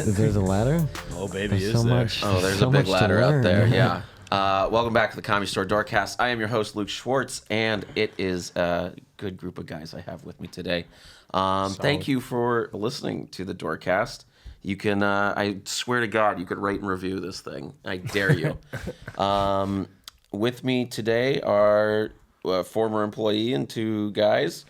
There's a ladder? Oh, baby, there's is so there? much. Oh, there's so a big much to ladder out learn. there. Yeah. Welcome back to the Comedy Store Doorcast. I am your host, Luke Schwartz, and it is a good group of guys I have with me today. Thank you for listening to the Doorcast. You can, I swear to God, you could rate and review this thing. I dare you. With me today are a former employee and two guys.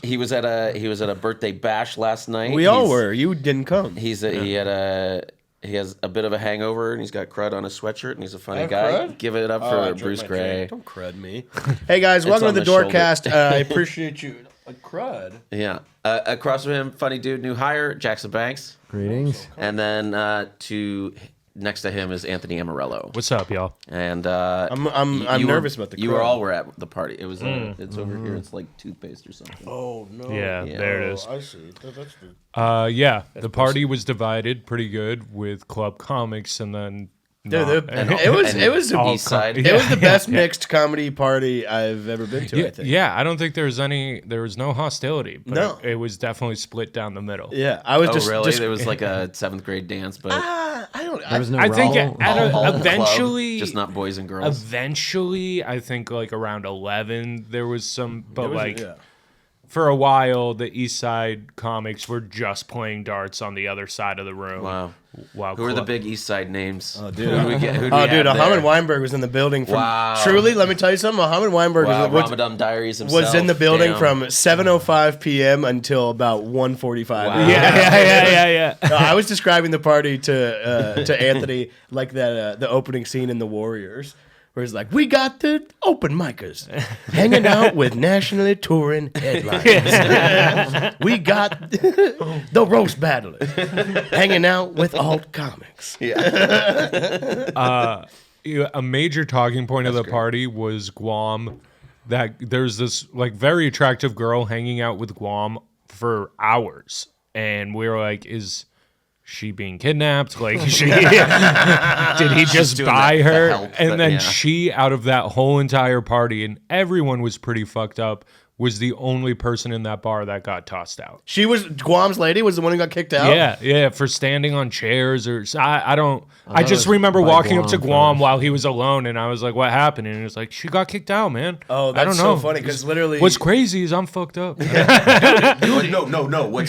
He was at a birthday bash last night. We all were. You didn't come. He has a bit of a hangover and he's got crud on his sweatshirt and he's a funny guy. Crud? Give it up for Bruce Gray. Don't crud me. Hey guys, welcome to the Doorcast. I appreciate you. A crud. Yeah. Across from him, funny dude, new hire, Jackson Banks. Greetings. And then next to him is Anthony Amorello. What's up, y'all? And I'm nervous about the crud. You were all were at the party. It was it's over here. It's like toothpaste or something. Oh no. Yeah, there it is. I see. That's the... Yeah, the party was divided pretty good with club comics and then. Dude, it was all East Side. It was the best mixed comedy party I've ever been to. Yeah, I think. yeah, I don't think there was no hostility, but No. it was definitely split down the middle. Yeah, I was Oh, just really? just- There was like a 7th grade dance, but There was no I think roll. all in the club, eventually, just not boys and girls. eventually, I think like around 11, there was some, but It was- like yeah. for a while, the East Side comics were just playing darts on the other side of the room. Wow. While Who are the big East Side names? Oh, dude. Who do we get? Who do we Oh, dude, have Muhammad there? Weinberg was in the building from. Wow. Truly, let me tell you something. Muhammad Weinberg Wow, was Ramadan Diaries himself. was in the building Damn. from 7:05 p.m. until about 1:45. Wow. Yeah. No, I was describing the party to Anthony like that the opening scene in The Warriors, where he's like, "We got the open micers hanging out with nationally touring headliners. We got the roast battlers hanging out with alt comics." A major talking point of the party was Guam. That there's this like very attractive girl hanging out with Guam for hours, and we were like, "Is she being kidnapped? Like, did he just doing buy the her?" help, And then yeah. she, out of that whole entire party, and everyone was pretty fucked up, was the only person in that bar that got tossed out. She was Guam's lady was the one who got kicked out. Yeah, for standing on chairs or I don't. I just it was remember by walking up to Guam Guam first. while he was alone, and I was like, "What happened?" And he was like, "She got kicked out, man." Oh, I that's don't know. so funny because literally, Oh, What's crazy is I'm fucked up. No. What's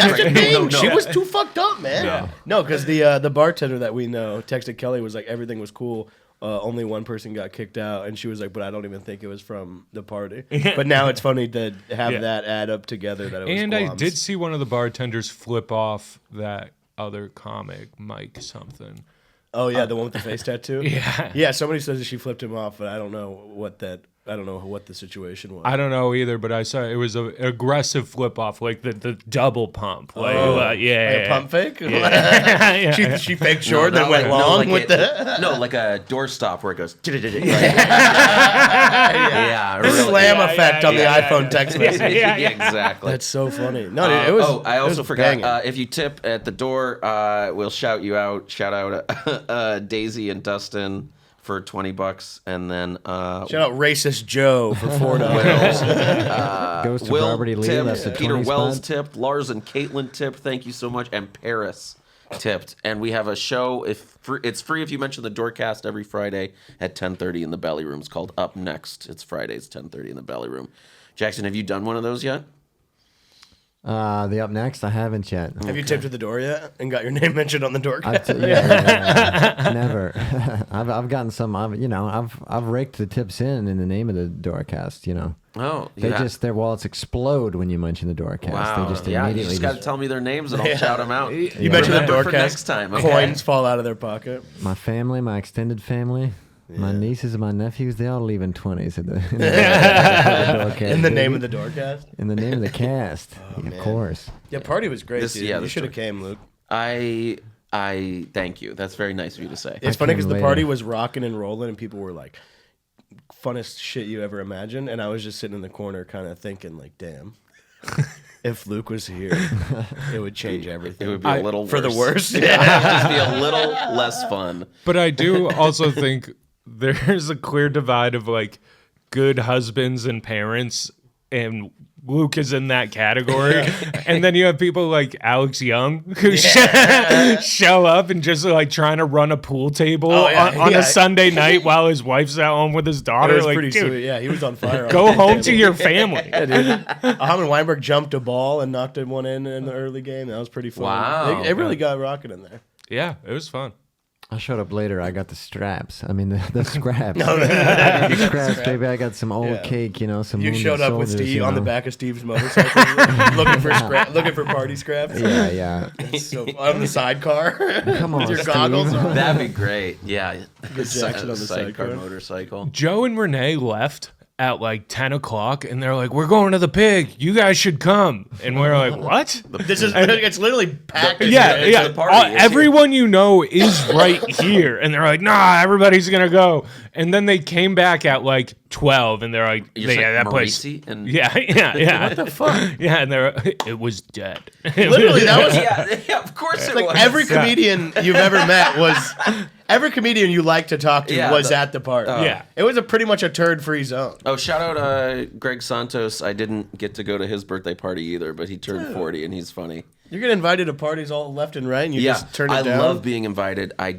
that's the right? thing. No. She was too fucked up, man. Yeah. No, because the bartender that we know texted Kelly was like everything was cool. Only one person got kicked out, and she was like, "But I don't even think it was from the party." But now it's funny to have Yeah. that add up together that it was. And I Guam's. did see one of the bartenders flip off that other comic, Mike something. Oh yeah, the one with the face tattoo. Yeah. Yeah. Somebody says that she flipped him off, but I don't know what the situation was. I don't know either, but I saw it was an aggressive flip off, like the double pump. Like, Like a pump fake. Yeah. She faked short and then went long with the. No, like a doorstop where it goes. The really. slam Yeah, effect yeah, on the yeah, iPhone text message. Yeah, exactly. That's so funny. No, dude, it was. I also it was forgot. banging. If you tip at the door, we'll shout you out. Shout out Daisy and Dustin for $20, and then Shout out Racist Joe for $4. Goes to Will Property Lee. tipped, That's the Peter 20 Wells spot. tipped, Lars and Caitlin tipped. Thank you so much, and Paris tipped. And we have a show. It's free if you mention the Doorcast every Friday at 10:30 in the Belly Room. It's called Up Next. It's Fridays 10:30 in the Belly Room. Jackson, have you done one of those yet? The up next, I haven't yet. Have you tipped at the door yet and got your name mentioned on the door? Never. I've gotten some. I've raked the tips in the name of the Doorcast. You know, Oh, their wallets explode when you mention the Doorcast. Wow. They just You immediately just got to tell me their names and I'll shout them out. You mentioned the Remember for Doorcast. next time. Okay? Coins fall out of their pocket. my family, my extended family. My nieces and my nephews, they all leave in 20s in the Doorcast, In the name baby. of the Doorcast. In the name of the cast, of man. course. Yeah, party was great, dude. You this should have story. came, Luke. I thank you. That's very nice of you to say. It's funny came because the later. party was rocking and rolling, and people were like, "Funnest shit you ever imagined." And I was just sitting in the corner, kind of thinking, like, "Damn, if Luke was here, it would change everything." It would be a little for the worse. It would just be a little less fun. But I do also think there's a clear divide of like good husbands and parents and Luke is in that category. And then you have people like Alex Young who show up and just like trying to run a pool table on a Sunday night while his wife's at home with his daughter. It was like, pretty dude, sweet. Yeah, he was on fire. go home to your family. Yeah, dude. Hammond Weinberg jumped a ball and knocked one in the early game. That was pretty fun. Wow. It really got rocking in there. Yeah, it was fun. I showed up later. I got the straps. I mean, the scraps. The scraps, baby. I got some old cake, some You wounded showed up with soldiers, Steve on the back of Steve's motorcycle, looking for party scraps. Yeah. So on the sidecar. Come on, with your Steve. goggles on. That'd be great. Yeah. Good Jackson on the sidecar sidecar. motorcycle. Joe and Renee left at like 10 o'clock and they're like, we're going to the pig. You guys should come. And we're like, what? It's literally packed. Yeah. the party. Everyone you know is right here. And they're like, nah, everybody's going to go. And then they came back at like 12 and they're like, that place. And Yeah. What the fuck? Yeah. And it was dead. Literally, that was yeah, of course it like was. every comedian you've ever met was. Every comedian you like to talk to was at the party. Yeah. It was pretty much a turd-free zone. Oh, shout out Greg Santos. I didn't get to go to his birthday party either, but he turned 40 and he's funny. You're getting invited to parties all left and right, and you just turn it down. I love being invited. I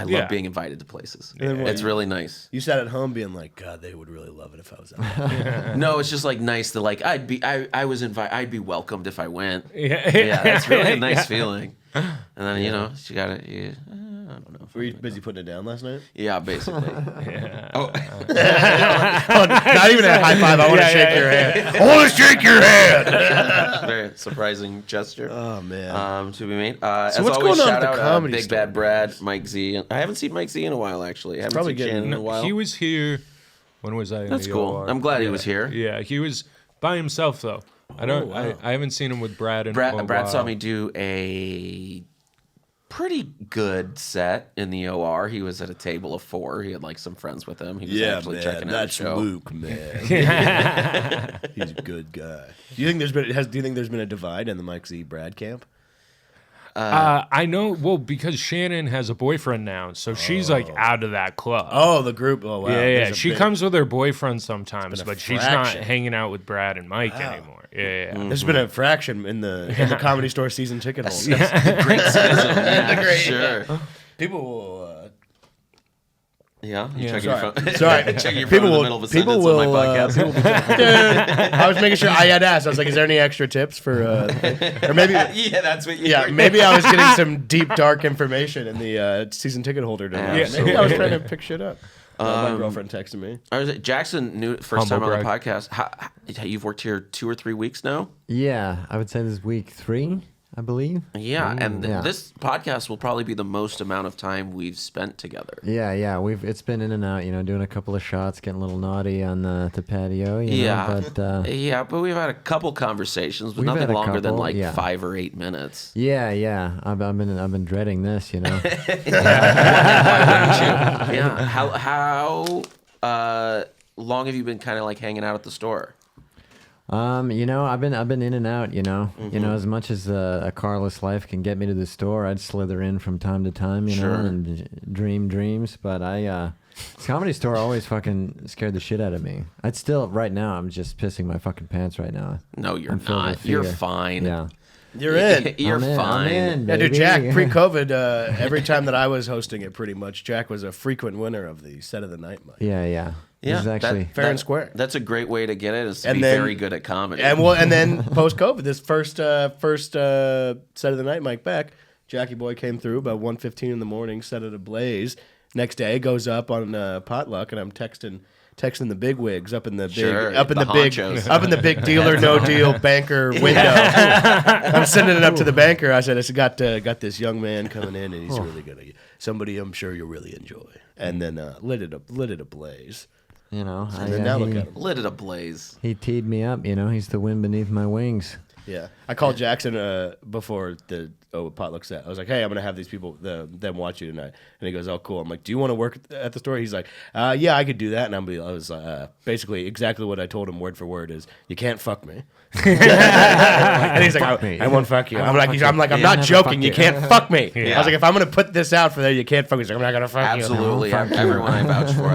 love being invited to places. It's really nice. You sat at home being like, God, they would really love it if I was out there. No, it's just like nice to like. I was invited. I'd be welcomed if I went. Yeah. That's really a nice feeling. And then she got it. I don't know. Were you busy putting it down last night? Yeah, basically. Oh, not even a high five. I want to shake your hand. I want to shake your hand. Very surprising gesture. Oh man. To be made. So as what's always, going on shout at the out Comedy Big Store, Bad Brad, Mike Z. I haven't seen Mike Z in a while actually. I haven't Probably seen Shannon in a while. He was here. When was I? In That's the cool. OR? I'm glad he was here. Yeah, he was by himself though. I don't. wow. I haven't seen him with Brad in a Brad while. saw me do a pretty good set in the OR. He was at a table of 4. He had like some friends with him. He was actually checking out the show. Luke, man. He's a good guy. Do you think there's been a divide in the Mike Z Brad camp? I know. Well, because Shannon has a boyfriend now, so she's like out of that club. Oh, the group. Oh, wow. Yeah. She comes with her boyfriend sometimes, but she's not fraction. hanging out with Brad and Mike anymore. Yeah. There's been a fraction in the Comedy Store season ticket holders. The great citizen. Yeah, sure. People will. Yeah, you checking your phone. Sorry, Checking your people phone in the will. middle of a People sentence will. on my podcast. I was making sure I had asked. I was like, "Is there any extra tips for?" Or maybe. Yeah, that's what you. Yeah, maybe I was getting some deep, dark information in the season ticket holder. Maybe I was trying to pick shit up. My girlfriend texted me. Jackson knew first Humble time on the brag. podcast. You've worked here 2 or 3 weeks now. Yeah, I would say this is week 3, I believe. Yeah, and yeah. this podcast will probably be the most amount of time we've spent together. Yeah. It's been in and out, doing a couple of shots, getting a little naughty on the patio. Yeah, but but we've had a couple conversations, but We've nothing had a longer than couple, like yeah. 5 or 8 minutes. yeah. I've been dreading this. Yeah. How long have you been kind of like hanging out at the store? I've been in and out. As much as a carless life can get me to the store, I'd slither in from time to time. Sure. And dream dreams. But this Comedy Store always fucking scared the shit out of me. Right now, I'm just pissing my fucking pants right now. No, you're I'm filled not. with You're fear. fine. Yeah. You're in. You're I'm fine. in, Yeah, dude, baby. Jack, pre-COVID, every time that I was hosting it, pretty much, Jack was a frequent winner of the set of the night mic. Yeah. Yeah, This is actually Fair and square. That's a great way to get it. Is to And be then- very good at comedy. And then post-COVID, this first set of the night mic back, Jackie Boy came through about 1:15 in the morning, set it ablaze. Next day goes up on Potluck, and I'm texting the big wigs up in the big Sure, up in the the big honchos. up in the big deal or no deal banker window. I'm sending it up to the banker. I said, "It's got this young man coming in, and he's really gonna somebody I'm sure you'll really enjoy." And then lit it ablaze. And then now look at him. Lit it ablaze. He teed me up. He's the wind beneath my wings. Yeah, I called Jackson before the potluck set. I was like, "Hey, I'm gonna have these people them watch you tonight," and he goes, "Oh, cool." I'm like, "Do you want to work at the store?" He's like, "Yeah, I could do that." And I was basically exactly what I told him word for word is, "You can't fuck me." And he's like, "I won't fuck you." I'm not joking. You can't fuck me. I was like, "If I'm gonna put this out for there, you can't fuck me." He's like, "I'm not gonna fuck you." Absolutely. Everyone I vouched for,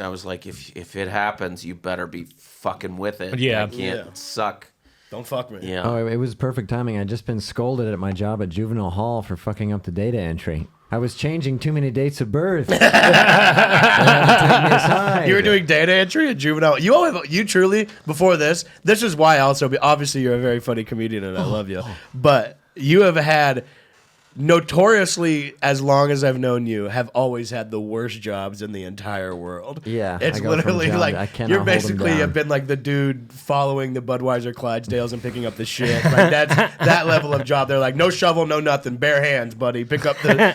I was like, if it happens, you better be fucking with it. Yeah. I can't suck. Don't fuck me. Yeah. Oh, it was perfect timing. I'd just been scolded at my job at Juvenile Hall for fucking up the data entry. I was changing too many dates of birth. They had to take me aside. You were doing data entry at Juvenile. You truly, before this is why also, obviously you're a very funny comedian and I love you, but you have had, notoriously, as long as I've known you, have always had the worst jobs in the entire world. Yeah, it's I go from literally job like to- I cannot you're hold 'em basically down. have been like the dude following the Budweiser Clydesdales and picking up the shit. Like that's that level of job. They're like, no shovel, no nothing, bare hands, buddy. Pick up the.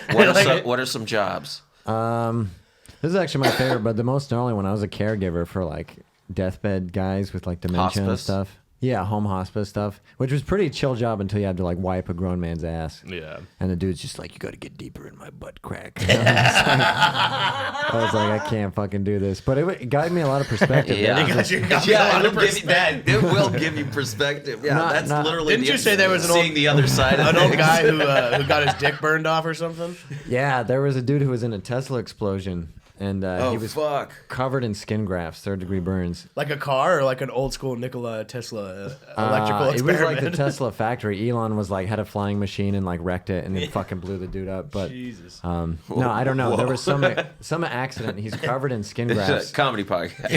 What are some jobs? This is actually my favorite, but the most gnarly one, I was a caregiver for like deathbed guys with like dementia and Hospice? stuff. Yeah, home hospice stuff, which was pretty chill job until you had to like wipe a grown man's ass. Yeah. And the dude's just like, you got to get deeper in my butt crack. I was like, I can't fucking do this. But it got me a lot of perspective. Yeah. That was just- It will give you perspective. Yeah, Not- that's not- literally. Didn't you say there was an seeing old- the other side of An old things. guy who got his dick burned off or something. yeah, there was a dude who was in a Tesla explosion, and he was fuck. covered in skin grafts, 3rd-degree burns. Like a car or like an old school Nikola Tesla electrical It was experiment. like the Tesla factory. Elon was like had a flying machine and like wrecked it and then fucking blew the dude up. But Jesus. no, I don't know. There was some accident. He's covered in skin grafts. Comedy podcast.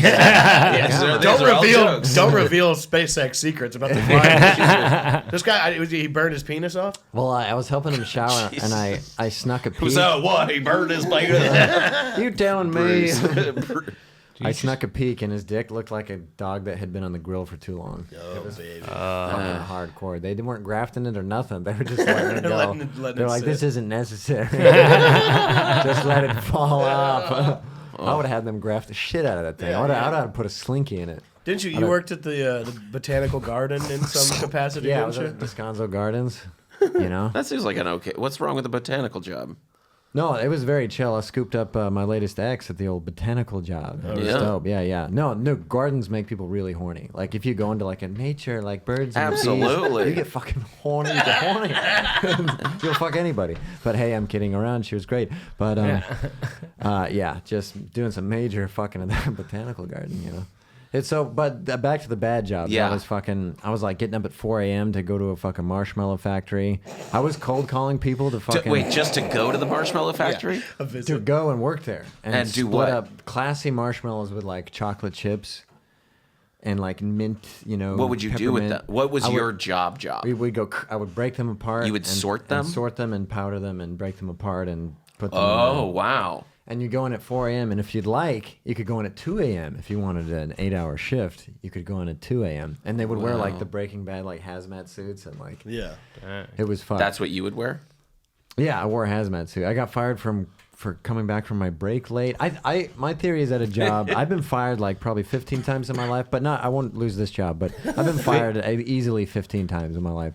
Don't reveal SpaceX secrets about the flying machine. This guy, he burned his penis off. Well, I was helping him shower and I snuck a peek. So what? He burned his penis. You telling me? Bruce. I snuck a peek and his dick looked like a dog that had been on the grill for too long. Oh, baby. Fucking hardcore. They weren't grafting it or nothing. They were just letting it go. Letting They're it like, sit. this isn't necessary. Just let it fall off. I would have had them graft the shit out of that thing. Yeah, I would yeah. have put a slinky in it. Didn't you? You worked at the botanical garden in some capacity, Yeah, I was didn't at you? Descanso Gardens. You know? That seems like an okay. What's wrong with the botanical job? No, it was very chill. I scooped up my latest ex at the old botanical job. It was yeah? dope. Yeah. No, gardens make people really horny. Like if you go into like a nature, like birds and Absolutely. bees, you get fucking horny. You get horny. You'll fuck anybody. But hey, I'm kidding around. She was great. But yeah, just doing some major fucking in that botanical garden, you know. It's so, but back to the bad jobs. Yeah. I was like getting up at 4 a.m. to go to a fucking marshmallow factory. I was cold calling people to fucking Wait, just to go to the marshmallow factory? A to visit. go and work there And do split what? up classy marshmallows with like chocolate chips and like mint, you know. What would you do with peppermint. that? What was I would- your job? I would break them apart. You would sort them? and sort them and powder them and break them apart and put them. Oh, in wow. and you go in at 4 a.m. and if you'd like, you could go in at 2 a.m. If you wanted an 8-hour shift, you could go in at 2 a.m. And they would wear like the Breaking Bad like hazmat suits and like Yeah. it was fun. That's what you would wear? Yeah, I wore a hazmat suit. I got fired for coming back from my break late. My theory is at a job. I've been fired like probably 15 times in my life, but I won't lose this job. But I've been fired easily 15 times in my life.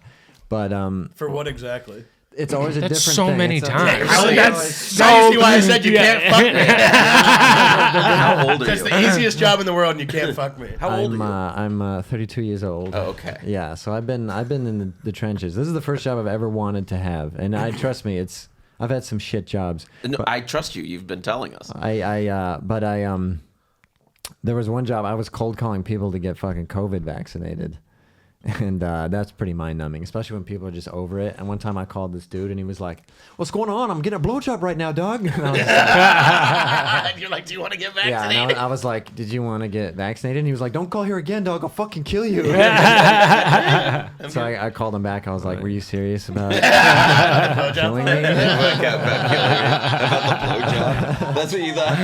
But For what exactly? it's always a That's different so thing. many It's times. That's now you see why I said you can't fuck me. How old are That's you? the easiest job in the world, and you can't fuck me. How old I'm are you? 32 years old. Oh, okay. Yeah, so I've been in the trenches. This is the first job I've ever wanted to have, and trust me, I've had some shit jobs. No, I trust you. You've been telling us. There was one job I was cold calling people to get fucking COVID vaccinated. And that's pretty mind-numbing, especially when people are just over it. And one time I called this dude, and he was like, "What's going on? I'm getting a blowjob right now, dog." And I was And you're like, do you want to get yeah, vaccinated? and I was like, "Did you want to get vaccinated?" And he was like, "Don't call here again, dog. I'll fucking kill you." So I called him back. I was like, "Were you serious about killing me?" That's what you thought.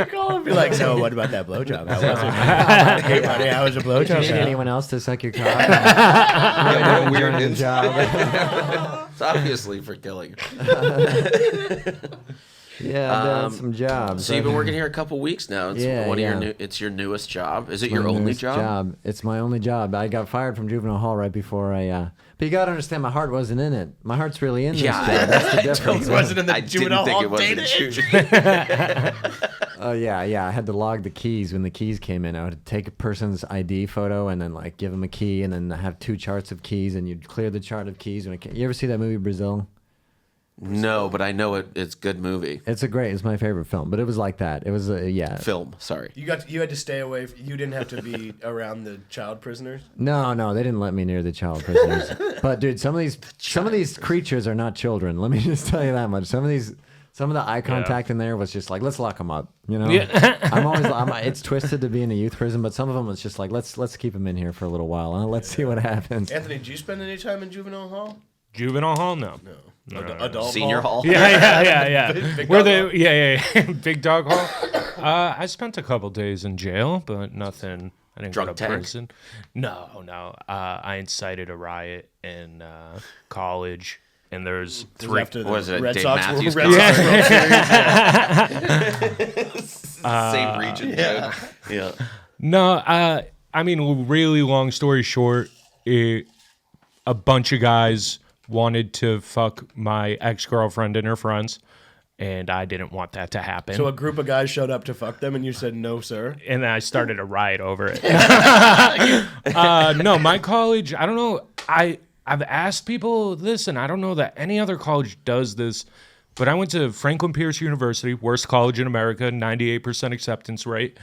Call him, be like, so what about that blowjob? How was it? Hey, buddy, how was the blowjob? Did you need anyone else to suck your cock? Yeah, what a weird job. It's obviously for killing. Yeah, I've done some jobs. So you've been working here a couple weeks now. It's Yeah, one of yeah. it's your newest job. Is it My your only newest job? It's my only job. I got fired from juvenile hall right before I. But you gotta understand, my heart wasn't in it. My heart's really in this job. That's the difference. It wasn't in the I juvenile didn't think hall it was data in entry. Oh yeah. I had to log the keys when the keys came in. I would take a person's ID photo and then like give them a key, and then have 2 charts of keys, and you'd clear the chart of keys. You ever see that movie Brazil? No, but I know it's a good movie. It's my favorite film. But it was like that. It was Film, sorry. You had to stay away. You didn't have to be around the child prisoners. No, they didn't let me near the child prisoners. But dude, some of these creatures are not children. Let me just tell you that much. Some of the eye contact in there was just like, let's lock them up. You know, yeah. It's twisted to be in a youth prison, but some of them it's just like, let's keep them in here for a a while. Let's see what happens. Anthony, did you spend any time in juvenile hall? Juvenile hall? No. Adult Senior hall? Yeah. Big Where dog they, Big dog hall. I spent a couple days in jail, but nothing. I didn't Drunk go to tank? prison. No. I incited a riot in college, and there's 3. After the Was it Red Dave Sox Matthews Red Sox World Series? Same region, dude. Yeah. No, I mean, really long story short, a bunch of guys wanted to fuck my ex-girlfriend and her friends, and I didn't want that to happen. So a group of guys showed up to fuck them, and you said no, sir. And then I started a riot over it. No, my college, I don't know. I've asked people this, and I don't know that any other college does this, but I went to Franklin Pierce University, worst college in America, 98% acceptance rate.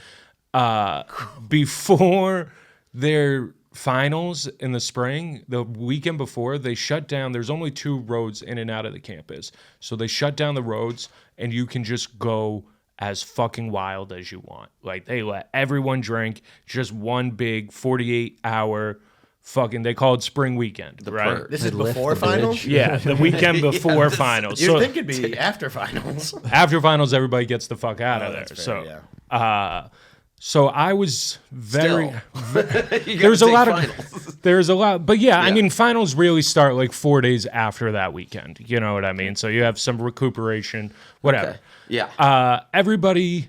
Before their finals in the spring, the weekend before, they shut down. There's only 2 roads in and out of the campus. So they shut down the roads, and you can just go as fucking wild as you want. Like, they let everyone drink, just one big 48-hour fucking, they call it spring weekend, right? This is They lift before the finals? bridge. Yeah, the weekend before finals. You'd So think it'd be after finals. after finals, everybody gets the fuck out of there. that's fair, So, yeah. so I was very. You There's a lot finals. of. There's a lot, but yeah, I Yeah. mean, finals really start like 4 days after that weekend. You know what I mean? So you have some recuperation, whatever. Okay. Yeah. Everybody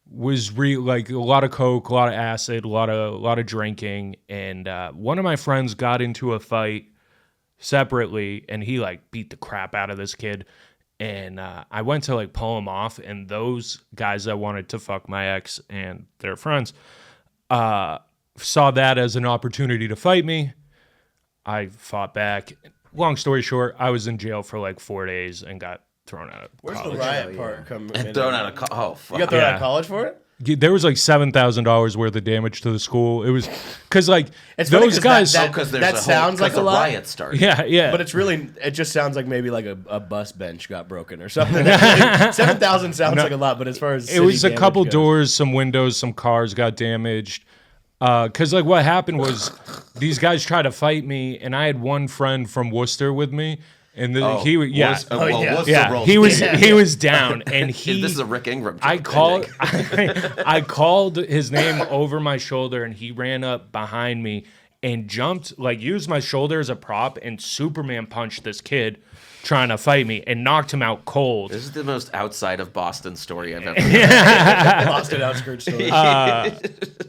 was like a lot of coke, a lot of acid, a lot of drinking, and one of my friends got into a fight separately, and he like beat the crap out of this kid. And I went to like pull him off, and those guys that wanted to fuck my ex and their friends saw that as an opportunity to fight me. I fought back. Long story short, I was in jail for like 4 days and got thrown out of Where's college. the riot part come in? Thrown out of oh fuck. You got thrown out Yeah. of college for it? There was like $7,000 worth of damage to the school. It was because like It's funny those 'cause guys. that- Because That sounds like a lot. riot started. yeah. But it just sounds like maybe like a bus bench got broken or something. 7,000 sounds like a lot, but as far as It was a city couple damage goes- doors, some windows, some cars got damaged. Because like what happened was these guys tried to fight me, and I had one friend from Worcester with me, and he was yeah. he was down, and he. This is a Rick Ingram. I joke, called think. I called his name over my shoulder, and he ran up behind me and jumped, like used my shoulder as a prop, and Superman punched this kid trying to fight me and knocked him out cold. This is the most outside of Boston story I've ever heard. Boston outskirts story.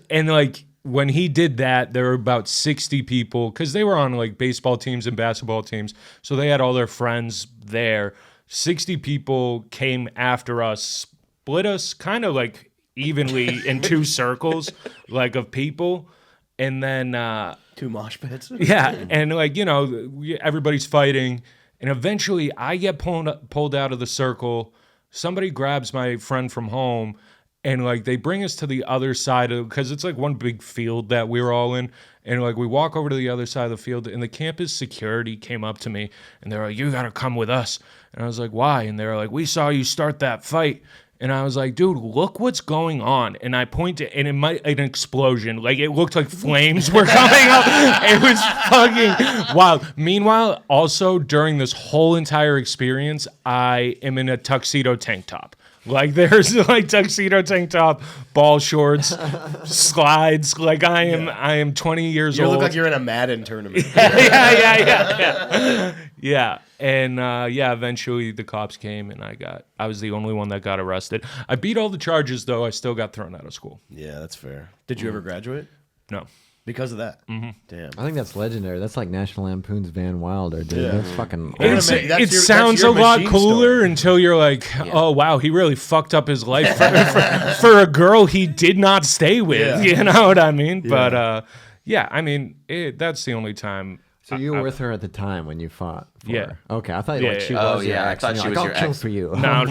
And like when he did that, there were about 60 people because they were on like baseball teams and basketball teams. So they had all their friends there. 60 people came after us, split us kind of like evenly in 2 circles, like of people. And then, 2 mosh pits. yeah. And like, you know, everybody's fighting. And eventually I get pulled out of the circle. Somebody grabs my friend from home. And like they bring us to the other side of, because it's like one big field that we were all in, and like we walk over to the other side of the field, and the campus security came up to me, and they're like, "You gotta come with us." And I was like, "Why?" And they're like, "We saw you start that fight." And I was like, "Dude, look what's going on." And I pointed, and an explosion, like it looked like flames were coming up. It was fucking wild. Meanwhile, also during this whole entire experience, I am in a tuxedo tank top. Like there's like tuxedo tank top, ball shorts, slides. Like I am 20 years You old. look like you're in a Madden tournament. Yeah. And eventually the cops came and I was the only one that got arrested. I beat all the charges though. I still got thrown out of school. Yeah, that's fair. Did you ever graduate? No. Because of that? Mm-hmm. Damn. I think that's legendary. That's like National Lampoon's Van Wilder, dude. Yeah. That's fucking. It sounds a lot cooler until you're like, oh wow, he really fucked up his life for a girl he did not stay with. Yeah. You know what I mean? Yeah. But I mean, that's the only time. So you were with her at the time when you fought? Yeah. Her. Okay, I thought like she yeah. was Oh, your yeah, I ex. thought and she you're was like, your I'll kill ex. for you. No.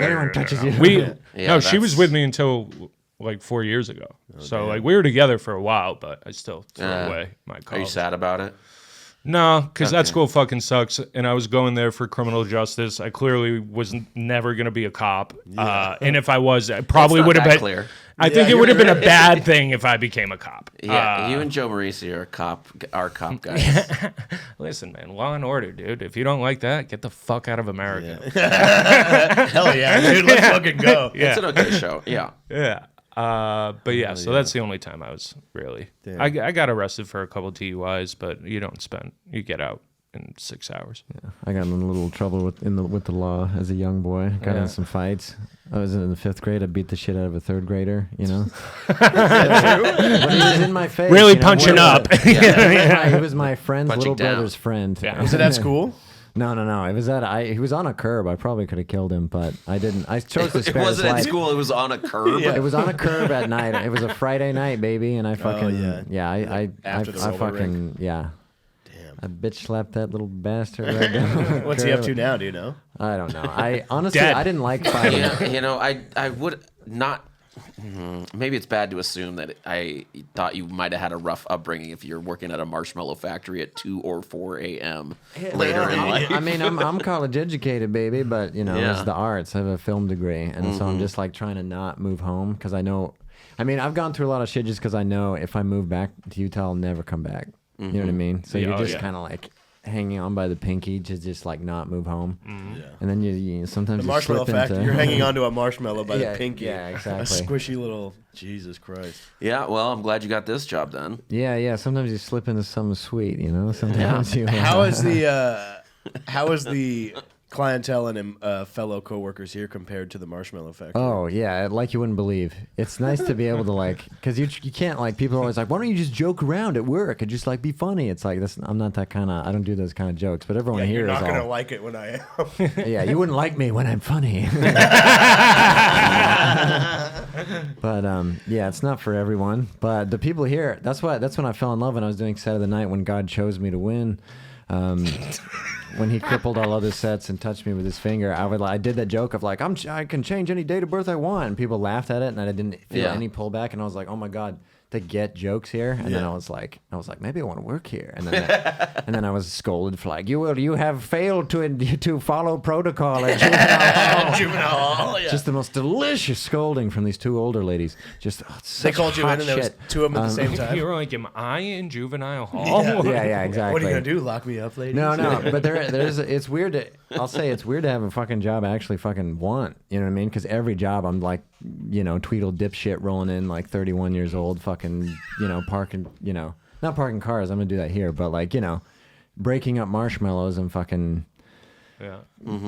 Anyone touches you. She was with me until like 4 years ago. So like we were together for a while, but I still threw away my Are college. you sad about it? No, because that school fucking sucks, and I was going there for criminal justice. I clearly was never going to be a cop, and if I was, I probably would have been. Clear. I think it would have been a bad thing if I became a cop. Yeah, you and Joe Marisi are cop guys. Listen, man, law and order, dude. If you don't like that, get the fuck out of America. Hell yeah, dude. Let's fucking go. It's an okay show. Yeah. Yeah. But yeah, so that's the only time I was really. I got arrested for a couple DUIs, but you get out in 6 hours. Yeah, I got in a little trouble with the law as a young boy. Got in some fights. I was in the 5th grade. I beat the shit out of a 3rd grader. You know, but he was in my face. Really punching up. He was my friend's Punching little down. brother's friend. Yeah. Was it at school? No. It was he was on a curb. I probably could have killed him, but I didn't. I chose to It spare his wasn't at life. school. It was on a curb. Yeah. It was on a curb at night. It was a Friday night, baby, and I fucking I After the roller fucking rink. yeah. Damn. I bitch slapped that little bastard. Right down. What's he up to now? Do you know? I don't know. I honestly Dead. I didn't like fighting. I would not. Maybe it's bad to assume that I thought you might have had a rough upbringing if you're working at a marshmallow factory at 2 or 4 a.m. later in life. I mean, I'm college educated, baby, but it's the arts. I have a film degree, and so I'm just like trying to not move home because I know. I mean, I've gone through a lot of shit just because I know if I move back to Utah, I'll never come back. You know what I mean? So you're just kind of like hanging on by the pinky to just like not move home. Yeah. And then you sometimes The marshmallow slip factory. into, You're hanging onto a marshmallow by the pinky. Yeah, exactly. A squishy little. Jesus Christ. Yeah, well, I'm glad you got this job done. Yeah. Sometimes you slip into something sweet, Sometimes you. How is the clientele and fellow coworkers here compared to the marshmallow factory? Oh yeah, like you wouldn't believe. It's nice to be able to because you can't people are always like, why don't you just joke around at work and just be funny? It's like I'm not that kind of. I don't do those kind of jokes. But everyone here you're is not gonna all, like it when I am. yeah, you wouldn't like me when I'm funny. But yeah, it's not for everyone. But the people here, that's when I fell in love when I was doing set of the night when God chose me to win. When he crippled all other sets and touched me with his finger, I did that joke of I can change any date of birth I want, and people laughed at it, and I didn't feel any pullback, and I was like, oh my God, to get jokes here, and then I was like, maybe I want to work here, and then I was scolded for you have failed to follow protocol at juvenile hall. Yeah. Just the most delicious scolding from these two older ladies. Just They called you in, and there was shit. two of them at the same time. You were like, am I in juvenile hall? Yeah, exactly. What are you gonna do? Lock me up, ladies? No, but there's it's weird. I'll say it's weird to have a fucking job I actually fucking want. You know what I mean? Because every job I'm like, Tweedle dipshit rolling in 31 years old, fucking, parking, not parking cars. I'm gonna do that here, but breaking up marshmallows and fucking. Yeah.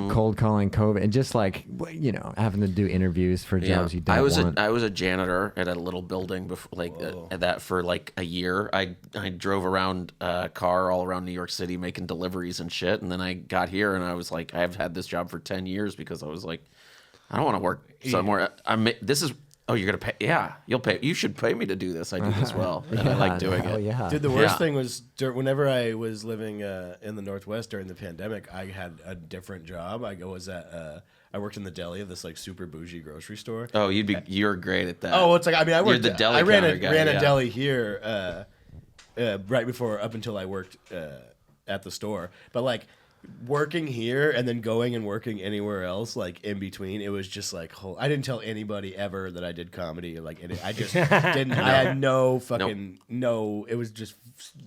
Cold calling COVID and just having to do interviews for jobs you don't want. I was a janitor at a little building before, that for a year. I drove around a car all around New York City making deliveries and shit. And then I got here and I was like, I've had this job for 10 years because I was like, I don't want to work somewhere. You're gonna pay? Yeah, you'll pay. You should pay me to do this. I do this well, and I like doing it. Yeah. Dude, the worst thing was whenever I was living in the Northwest during the pandemic, I had a different job. I worked in the deli of this super bougie grocery store. Oh, you're great at that. Oh, it's I worked. the deli I ran counter guy, a deli here right before up until I worked at the store. But working here and then going and working anywhere else, like in between, it was just like I didn't tell anybody ever that I did comedy. Like I just didn't. I had no fucking no. It was just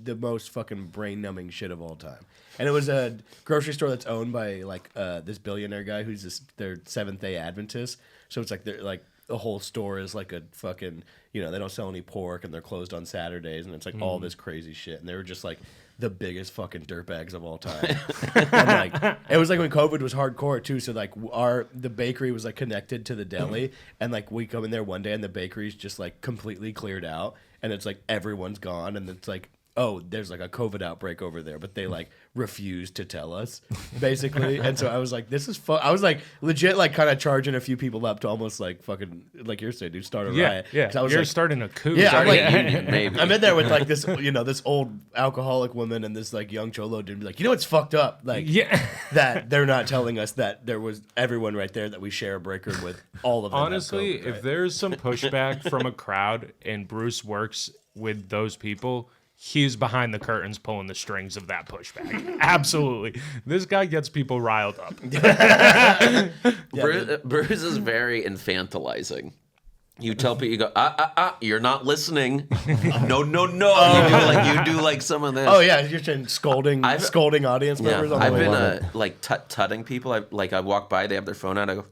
the most fucking brain numbing shit of all time. And it was a grocery store that's owned by like this billionaire guy who's their Seventh-day Adventist. So it's like they're like the whole store is like a fucking, you know, they don't sell any pork and they're closed on Saturdays and it's like all this crazy shit. And they were just like the biggest fucking dirtbags of all time. And like it was like when COVID was hardcore too. So like the bakery was like connected to the deli and like we come in there one day and the bakery's just like completely cleared out and it's like everyone's gone and it's like, oh, there's like a COVID outbreak over there, but they like refused to tell us, basically. And so I was like, this is fun. I was like legit like kind of charging a few people up to almost like fucking, like you're saying, dude, start a riot. Yeah, I was you're like, starting a coup. yeah, I'm like, union, maybe. I'm in there with like this, you know, this old alcoholic woman and this like young cholo dude. Be like, you know what's fucked up? Like, that they're not telling us that there was everyone right there that we share a break room with. All of them. Honestly, have COVID, right? if there's some pushback from a crowd and Bruce works with those people, he's behind the curtains pulling the strings of that pushback. Absolutely. This guy gets people riled up. Bruce is very infantilizing. You tell people, you go, you're not listening. No. You do like some of this. Oh yeah, you're saying scolding audience members. I've been like tutting people. I walk by, they have their phone out. I go.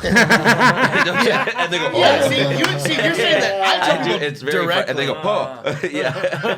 And they go, oh. Yeah, you're saying that. I do. It's very fun. And they go, oh. Yeah.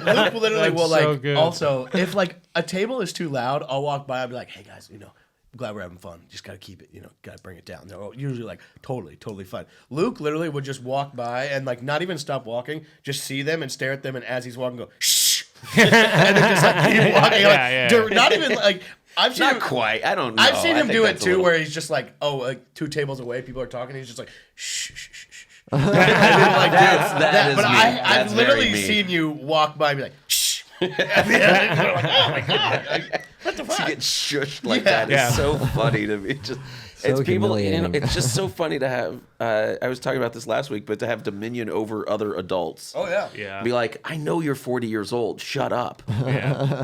Luke will literally That's so good. Also, if like a table is too loud, I'll walk by. I'll be like, hey guys, you know, I'm glad we're having fun. Just gotta keep it, you know, gotta bring it down. They're usually like totally fine. Luke literally would just walk by and like not even stop walking, just see them and stare at them, and as he's walking, go shh, and then just like keep walking. Not even like. I've seen Not quite. I don't know. I've seen him do it too, where he's just like, like 2 tables away, people are talking, he's just like, shh, shh, shh, shh. Like, but I've literally seen you walk by and be like, shh. And then like, oh my god, like, what the fuck? To get shushed like that is so funny to me. Just it's people. You know, it's just so funny to have. I was talking about this last week, but to have dominion over other adults. Oh yeah. Be like, I know you're 40 years old. Shut up. Yeah,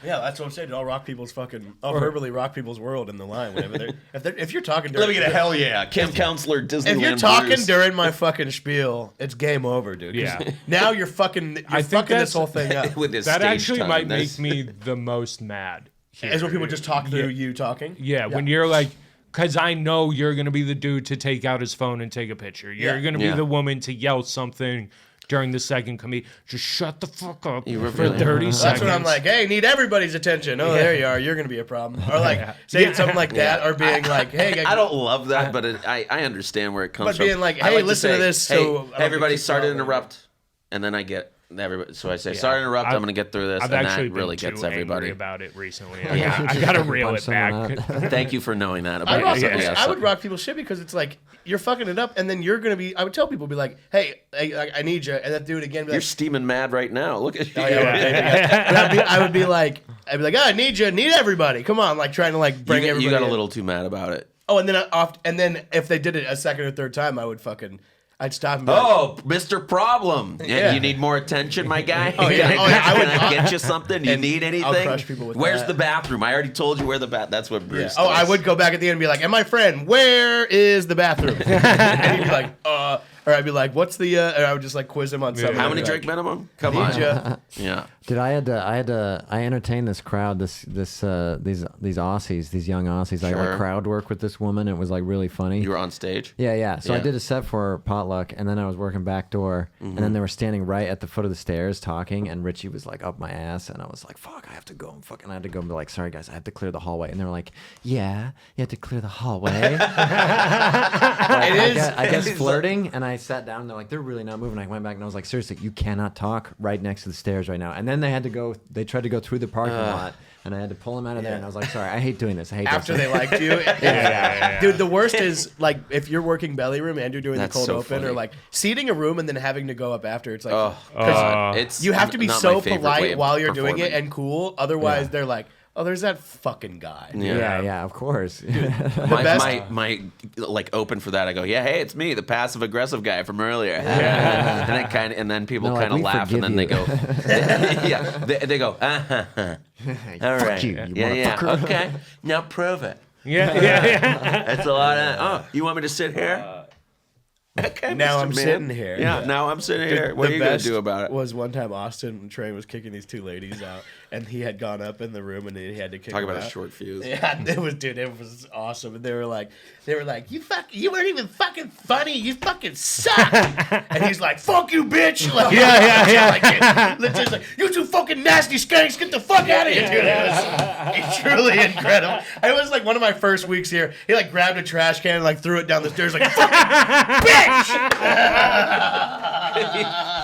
that's what I'm saying. I'll rock people's I'll verbally rock people's world in the line whenever if you're talking. Let me get a hell yeah, Camp Counselor Disneyland. If you're talking Bruce. during my fucking spiel, it's game over, dude. Yeah. Now you're fucking this whole thing up. With his That stage actually time. might make me the most mad. As when people just talk through you talking. Yeah, when you're like, because I know you're going to be the dude to take out his phone and take a picture. You're going to be the woman to yell something during the second comedy. Just shut the fuck up for 30 seconds. That's when I'm like, hey, need everybody's attention. Oh, there you are. You're going to be a problem. Or like saying something like that or being like, hey. I don't love that, but I understand where it comes from. But being like, hey, listen to this. Hey, so everybody, sorry to interrupt. And then I get... Everybody, so I say, sorry to interrupt. I'm going to get through this, I've and actually that really been gets too everybody angry about it recently. I got to reel it back. Thank you for knowing that. I would rock people's shit because it's like you're fucking it up, and then you're gonna be. I would tell people, be like, hey, I need you, and then do it again. Be You're like, steaming mad right now. Look at you. But I would be like, I need everybody. Come on, like trying to like bring everybody. You got a in. little too mad about it. Oh, and then if they did it a second or third time, I'd stop and be Mr. Problem. Yeah. You need more attention, my guy? Oh, yeah. Can I get you something? You need anything? I'll crush people with Where's that. the bathroom? I already told you where the bathroom. That's what Bruce does. I would go back at the end and be like, and my friend, where is the bathroom? And he'd be like, or I'd be like, what's the, or I would just like quiz him on something. How many drink minimum? Come on. Yeah. Dude, I entertained this crowd, these Aussies, these young Aussies. I like crowd work with this woman. It was like really funny. You were on stage? Yeah. So I did a set for potluck, and then I was working back door, and then they were standing right at the foot of the stairs talking, and Ritchie was like up my ass, and I was like, fuck, I have to go. I had to go and be like, sorry guys, I have to clear the hallway. And they were like, yeah, you have to clear the hallway. I guess flirting, and I sat down, and they're like, they're really not moving. I went back, and I was like, seriously, you cannot talk right next to the stairs right now. And then they tried to go through the parking lot, and I had to pull them out of there, and I was like, sorry, I hate doing this. After they liked you. Yeah. Dude, the worst is, like, if you're working belly room and you're doing the cold open, or, like, seating a room and then having to go up after, it's like, it's you have to be so polite while you're doing it and cool, otherwise they're like, Oh, there's that fucking guy. Yeah, of course. My like open for that. I go, yeah, hey, it's me, the passive aggressive guy from earlier. and then people kind of laugh, and then they go, yeah, they go, all right, you yeah, okay, now prove it. Yeah. That's a lot of. You want me to sit here? Okay, Now Mr. I'm Man. sitting here. Yeah, now I'm sitting here. What are you gonna do about it? Was one time Austin Train was kicking these two ladies out, and he had gone up in the room and he had to kick Talk them about out. a short fuse. Yeah, it was awesome. And they were like, you weren't even fucking funny. You fucking suck. And he's like, fuck you, bitch. Like, It's like, you two fucking nasty skanks, get the fuck out of here, dude. It's truly incredible. It was like one of my first weeks here. He like grabbed a trash can and like threw it down the stairs, like, fucking bitch.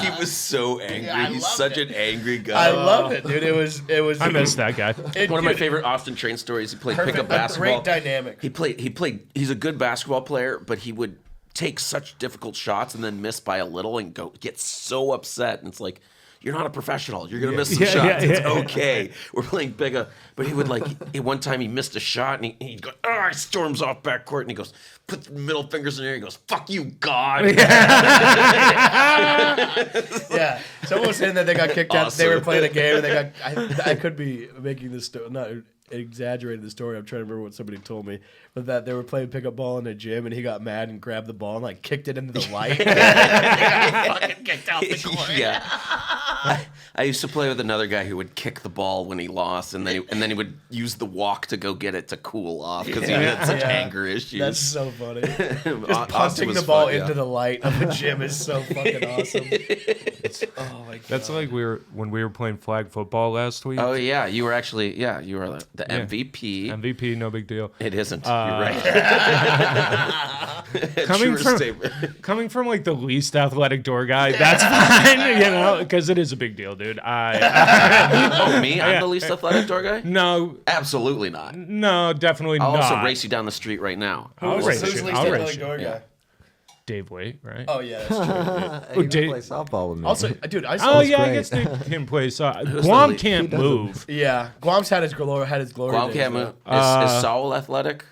He was so angry. Yeah, He's loved such it. an angry guy. I love it, dude. It was. I miss that guy. One of my favorite Austin Train stories. He played pickup basketball. Great dynamic. He played. He's a good basketball player, but he would take such difficult shots and then miss by a little and get so upset. And it's like, you're not a professional. You're gonna miss some shots. It's okay. We're playing bigger. But he would one time he missed a shot and he'd go, he storms off backcourt and he goes, put the middle fingers in the air. He goes, fuck you, God. Yeah, someone was saying that they got kicked out. They Awesome. were playing a game and they got. I could be making this not exaggerating the story. I'm trying to remember what somebody told me, but that they were playing pickup ball in a gym and he got mad and grabbed the ball and like kicked it into the light. He got fucking kicked out the court. Yeah. I used to play with another guy who would kick the ball when he lost, and then he would use the walk to go get it to cool off because he had such anger issues. That's so funny. Just Austin punting was the ball fun, into yeah. the light of a gym is so fucking awesome. Oh my god. That's like when we were playing flag football last week. Oh yeah, you were actually you were the MVP. MVP, no big deal. It isn't. You're right. Coming from like the least athletic door guy, that's fine, because it is a big deal, dude. Oh, me? I'm the least athletic door guy? No, Absolutely not. definitely I'll not. also race you down the street right now. I'll race Who's you. least I'll athletic race you. door guy? Yeah. Dave Waite, right? Oh yeah, that's true. You Dave- play softball with me. Also, dude, I saw. Oh yeah, I great. guess they can play. So the Guam lead? can't move. Yeah, Guam's had his glory. Guam days, can't man. move. Is Saul athletic?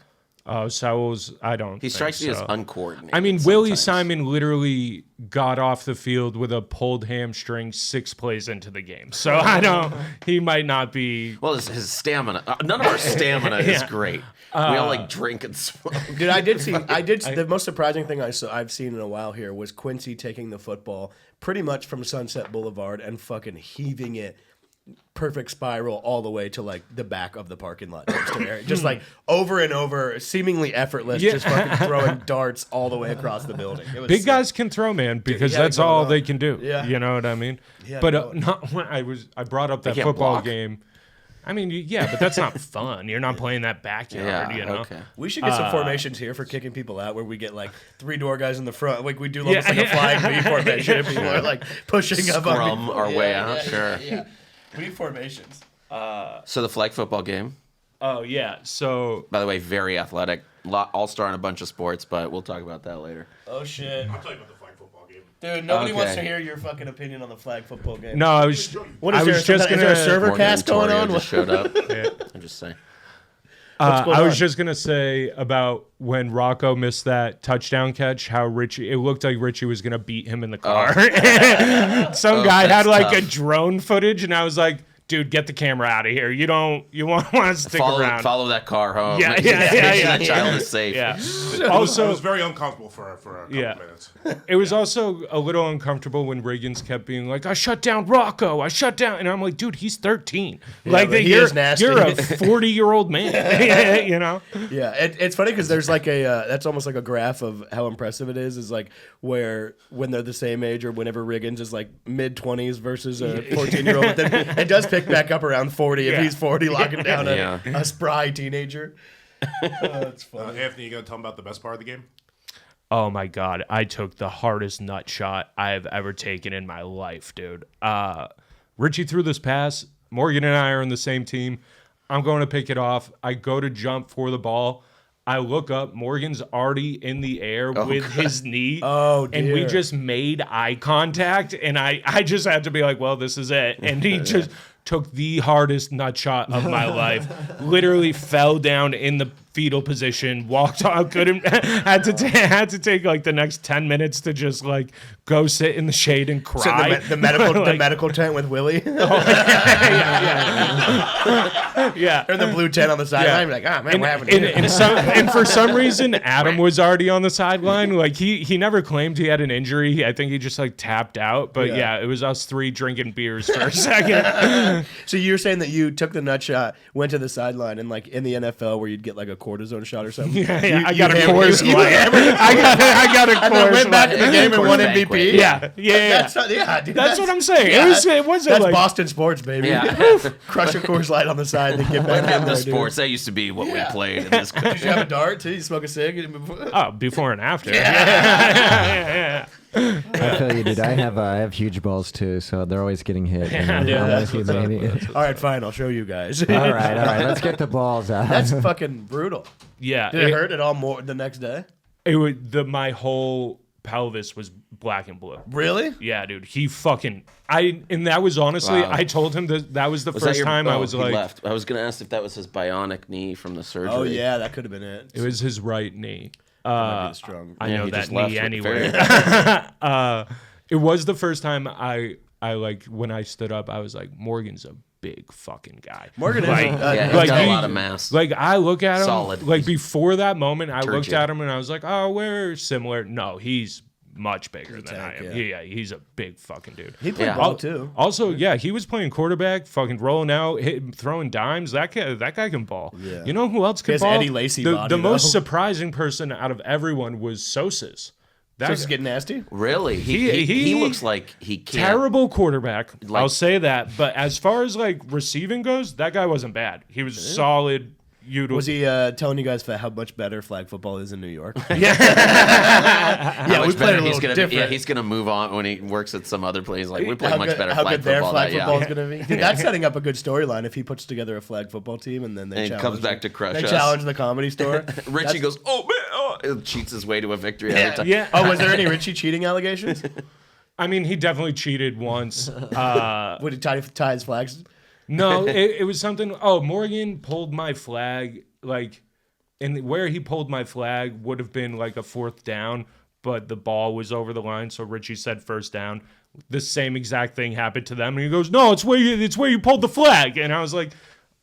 Saul's, I don't. He strikes me think as so. uncoordinated. I mean, Willie sometimes. Simon literally got off the field with a pulled hamstring 6 plays into the game. So I don't. He might not be. Well, his stamina. None of our stamina is great. We all like drink and smoke. Dude, I did see. The most surprising thing I've seen in a while here was Quincy taking the football pretty much from Sunset Boulevard and fucking heaving it, perfect spiral all the way to like the back of the parking lot dumpster area, just like over and over, seemingly effortless, just fucking throwing darts all the way across the building. It was Big sick. guys can throw, man, because he had that's it going all on. they can do. Yeah. You know what I mean? had But it going. I brought up that can't football block. game. I mean, yeah, but that's not fun. You're not playing that backyard, Yeah. you know? Okay. We should get some formations here for kicking people out, where we get like 3 door guys in the front, like we do almost like a flying V formation. And people are like pushing up on Scrum people. our way out. Sure. Yeah. We need formations. So the flag football game. Oh, yeah. So, By the way, very athletic. All-star in a bunch of sports, but we'll talk about that later. Oh shit, I'll tell you about the flag football game. dude! Nobody Okay. wants to hear your fucking opinion on the flag football game. no, I was What is I there? was just Is there a gonna server Morgan cast and going Torrio on? just showed up. Yeah. I'm just saying. going I was on? just gonna say about when Rocco missed that touchdown catch, how Ritchie. It looked like Ritchie was gonna beat him in the car. Some guy had that's like a tough. drone footage, and I was like, "Dude, get the camera out of here. You want to stick around." Follow that car home. Yeah, Make yeah, sure yeah, that child is safe. Yeah. I Also, was very uncomfortable for a couple minutes. it was also a little uncomfortable when Riggins kept being like, "I shut down Rocco. I shut down," and I'm like, "Dude, he's 13. Like, but he you're is nasty. you're a 40-year-old man." You know? Yeah, it's funny because there's like a that's almost like a graph of how impressive it is like where when they're the same age or whenever Riggins is like mid-20s versus a 14-year-old, but then it does pick back up around 40 if Yeah. he's 40 locking down Yeah. a spry teenager. That's funny. Anthony, you gonna tell him about the best part of the game? Oh my God, I took the hardest nut shot I've ever taken in my life, dude. Ritchie threw this pass. Morgan and I are in the same team. I'm going to pick it off. I go to jump for the ball. I look up. Morgan's already in the air with his knee. Oh, And we dear. just made eye contact. And I just had to be like, well, this is it. And he just took the hardest nut shot of my life. Literally fell down in the fetal position, walked on, had to take like the next 10 minutes to just like go sit in the shade and cry. So the medical tent with Willie. Yeah. Or the blue tent on the sideline. Like, man, what happened to you? And for some reason, Adam was already on the sideline. Like he never claimed he had an injury. I think he just like tapped out. But yeah, it was us three drinking beers for a second. So you're saying that you took the nut shot, went to the sideline, and like in the NFL where you'd get like a cortisone shot or something. I got a Coors Light. I got a Coors Light. And then went back to the game and won MVP. Yeah. Dude, That's what I'm saying. Yeah, It wasn't that's like Boston sports, baby. Yeah. Crush a Coors Light on the side, then get back in the there, sports. That used to be what we played in this country. Did you have a dart too? You smoke a cig? before and after. I feel you, dude. I have huge balls too, so they're always getting hit. I'm with you, baby. All right, fine. I'll show you guys. All right. Let's get the balls out. That's fucking brutal. Yeah. Did it hurt at all more the next day? My whole pelvis was black and blue. Really? Yeah, dude. He fucking and that was honestly, Wow. I told him that was the first time I was he like left. I was gonna ask if that was his bionic knee from the surgery. Oh yeah, that could have been it. it was his right knee. Might be strong. I Yeah, know he that just left knee with anyway. It was the first time I like when I stood up, I was like, Morgan's a big fucking guy. Morgan like, is Yeah, he's like got a he- lot of mass. Like I look at him, Solid. like before that moment, I looked Turgid. at him and I was like, oh, we're similar. No, he's much bigger than tank, I am. yeah. Yeah, he's a big fucking dude. He played Yeah. ball too. Also, yeah, he was playing quarterback, fucking rolling out, throwing dimes. That guy can ball. Yeah. You know who else can has ball? Eddie Lacy the body, the most though. surprising person out of everyone was Sosa's. That Just getting nasty. Really? He- He looks like he can't. terrible quarterback. Like- I'll say that. But as far as like receiving goes, that guy wasn't bad. He was solid. Was he telling you guys how much better flag football is in New York? How Yeah, we much played better a he's little gonna different. Yeah, he's gonna move on when he works at some other place. Like we play how much good, better how flag good their football. flag that, football yeah. is going to be. Dude, that's setting up a good storyline if he puts together a flag football team and then they And challenge comes back to crush they us. challenge the Comedy Store. Richie goes, oh man, and cheats his way to a victory every time. Yeah. Oh, was there any Ritchie cheating allegations? I mean, he definitely cheated once. Would he tie his flags? No, it was something. Oh, Morgan pulled my flag, like, and where he pulled my flag would have been like a fourth down, but the ball was over the line, so Richie said first down. The same exact thing happened to them, and he goes, "No, it's where you pulled the flag." And I was like,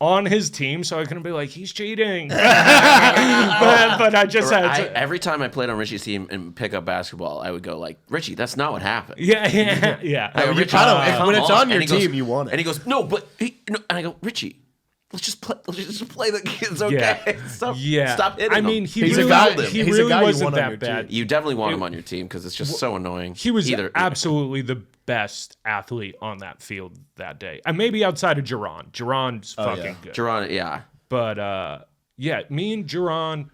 on his team, so I couldn't be like, he's cheating. but I just had to. Every time I played on Richie's team in pickup basketball, I would go like, Richie, that's not what happened. Yeah. I go, You Richie, kinda- come when it's on your And he goes- team, you want it. And he goes, no, but and I go, Richie, let's just play the kids. Okay, Yeah. stop hitting I him. mean, he He's a really, guy- he he's a really guy you wasn't want on your that bad. team. You definitely want him on your team because it's just so annoying. He was absolutely the best athlete on that field that day. And maybe outside of Jerron. Jerron's fucking good. Jerron, yeah. But yeah, me and Jerron,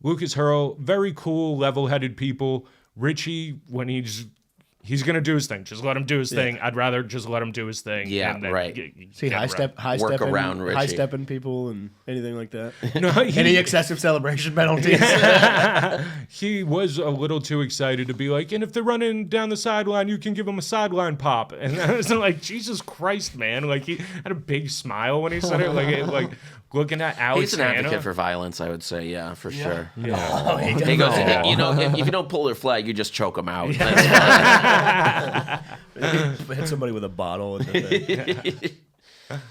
Lucas Hurl, very cool, level-headed people. Richie, when he's gonna do his thing, just let him do his thing. I'd rather just let him do his thing. Yeah, and then right. See, high Work around Ritchie. high stepping people and anything like that. No, Any excessive celebration penalties? he was a little too excited to be like, and if they're running down the sideline, you can give them a sideline pop. And I was like, Jesus Christ, man! Like he had a big smile when he said it, like looking at Alex. He's an Hannah. advocate for violence, I would say. Yeah, for sure. Yeah. He goes, you know, if you don't pull their flag, you just choke them out. That's Hit somebody with a bottle. In the thing.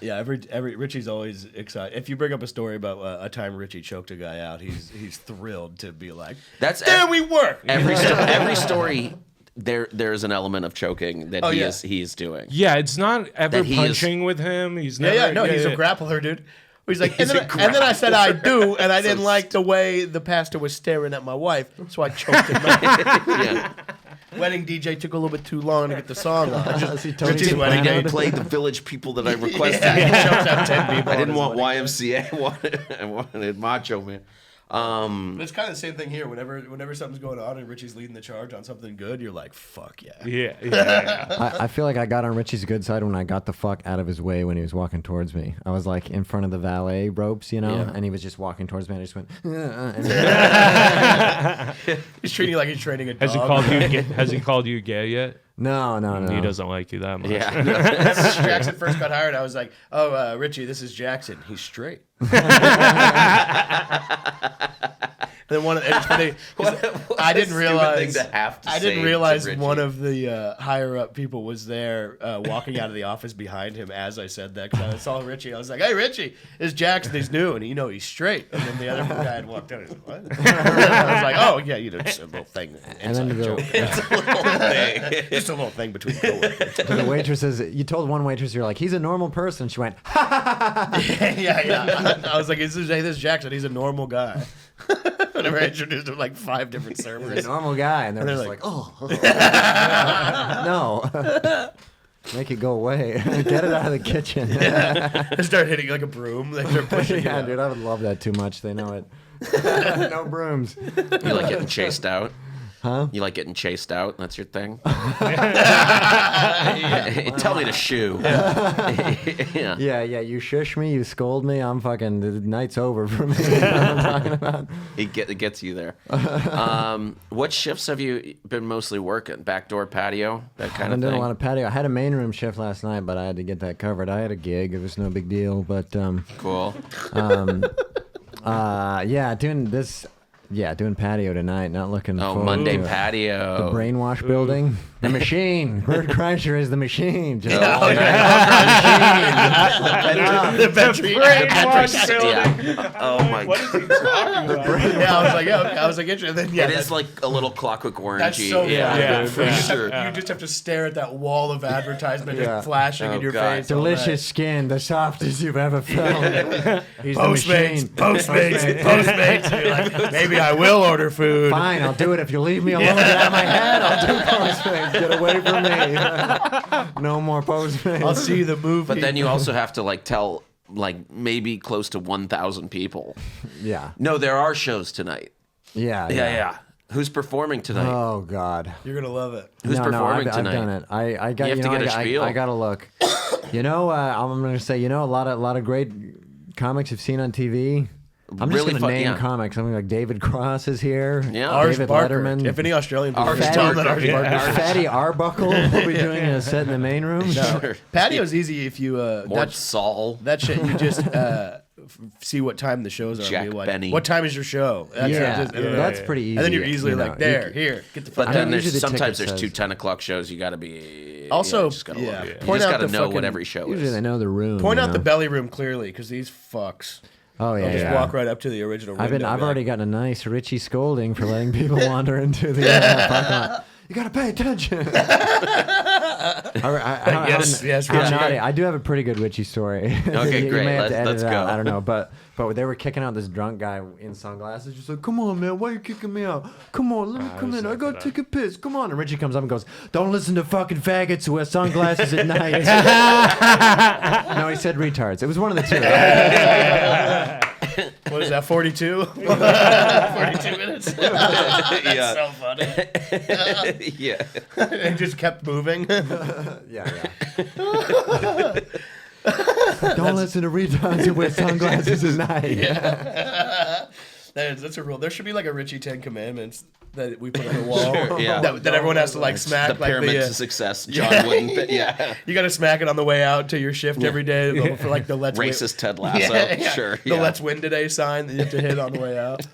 Yeah, every Richie's always excited. If you bring up a story about a time Ritchie choked a guy out, he's thrilled to be like, there we were. Every story. There's an element of choking that he is doing. Yeah, it's not ever That he punching with him. He's never. He's a grappler, dude. He's like, and then I said I do, and I didn't like the way the pastor was staring at my wife, so I choked him out. Yeah. Wedding DJ took a little bit too long to get the song on. Richie's wedding I day. played the village people that I requested. He choked out 10 people. I didn't on want his wedding. YMCA. I wanted Macho Man. But it's kind of the same thing here. Whenever something's going on and Richie's leading the charge on something good, you're like, fuck yeah. Yeah. I feel like I got on Richie's good side when I got the fuck out of his way when he was walking towards me. I was like in front of the valet ropes, and he was just walking towards me. And I just went, and He's treating you like he's training a dog. Has he called you gay yet? No. He doesn't like you that much. Yeah. Jackson first got hired, I was like, "Oh, Ritchie, this is Jackson. He's straight." Then and it's funny, 'cause I didn't realize one of the higher up people was there walking out of the office behind him as I said that. Because I saw Ritchie, I was like, "Hey, Ritchie, it's Jackson. He's new, and he's straight." And then the other guy had walked out. What? I was like, "Oh yeah, just a little thing." And then It's a little thing. Just a little thing between coworkers. to the waitresses, you told one waitress, you're like, he's a normal person. She went, yeah. I was like, "This is Jackson. He's a normal guy." Whenever I introduced him, like 5 different he's servers. a normal guy. And they're just like, oh. No. Make it go away. Get it out of the kitchen. They start hitting like a broom. They start pushing. Yeah, dude, I would love that too much. They know it. No brooms. You like getting chased out? Huh? You like getting chased out? That's your thing? Tell me to shoo. Yeah. Yeah, you shush me, you scold me, I'm fucking, the night's over for me. You know what I'm talking about? It gets you there. What shifts have you been mostly working? Backdoor patio? That I've kind been of doing thing? a lot of patio. I had a main room shift last night, but I had to get that covered. I had a gig. It was no big deal, but Cool. doing patio tonight. Not looking Oh, forward Monday to it. patio. The brainwash building. The machine. Bert Kreischer is the machine. Just The Petri. Brainwash building. Yeah. Oh my What god. is he talking about? Yeah, I was like, yeah, okay. I was like, interesting. Then, yeah, It is like a little Clockwork Orange. that's so Yeah, funny. yeah, You, sure. you just have to stare at that wall of advertisement Yeah. just flashing Oh, in your God. face. all night. delicious skin, the softest you've ever felt. He's the Postmates, machine. Postmates. You're like, maybe I will order food. Fine, I'll do it if you leave me alone. Get out of my head. I'll do Postmates. Get away from me. No more Postmates. I'll see the movie. But then you also have to like tell like maybe close to 1,000 people. Yeah. No, there are shows tonight. Yeah. Who's performing tonight? Oh God. You're gonna love it. Who's performing I've tonight? done it. I got. You have to get a spiel. I gotta look. I'm gonna say. A lot of great comics you've seen on TV. I'm just Really gonna fun- name yeah. comics. Something like David Cross is here. Yeah. Ars David Barker. Letterman. If any Australian people Ars just tell them that Barker. Ars Barker. Fatty Arbuckle will be doing a set in the main room. Sure. Patio's easy if you Mort Saul. that shit you just see what time the shows are. Jack and be like, Benny. what time is your show? That's Yeah, just- that's pretty easy. And then you're easily you know. like, there, here, get the fuck But out. then usually there's the sometimes ticket there's two says- 10 o'clock shows. You got to be Also, you just gotta yeah, look. You point just out got to the know what fucking- every show Usually is. they know the room. Point you out the know? belly room clearly because these fucks. Oh yeah. They'll just yeah. walk right up to the original. I've window, man. already gotten a nice Ritchie scolding for letting people wander into the parking lot. You gotta pay attention. Yes, how Ritchie. naughty. I do have a pretty good Ritchie story. Okay, You great. may have to edit Let's it out. go. I don't know, but they were kicking out this drunk guy in sunglasses. Just like, come on, man, why are you kicking me out? Come on, let me come in. I gotta take a piss. Come on. And Ritchie comes up and goes, don't listen to fucking faggots who wear sunglasses at night. No, he said retards. It was one of the two. What is that? 42. 42 minutes. Yeah. So funny. Yeah. It just kept moving. Yeah. Don't listen to retards who wear sunglasses at night. That's a rule. There should be like a Ritchie 10 Commandments that we put on the wall. Sure, yeah. that everyone has to like smack. The like pyramids to success. John Yeah. Wooden. Yeah. You got to smack it on the way out to your shift every day for like the Let's Win. Racist Ted Lasso. Sure. The Yeah. Let's Win Today sign that you have to hit on the way out.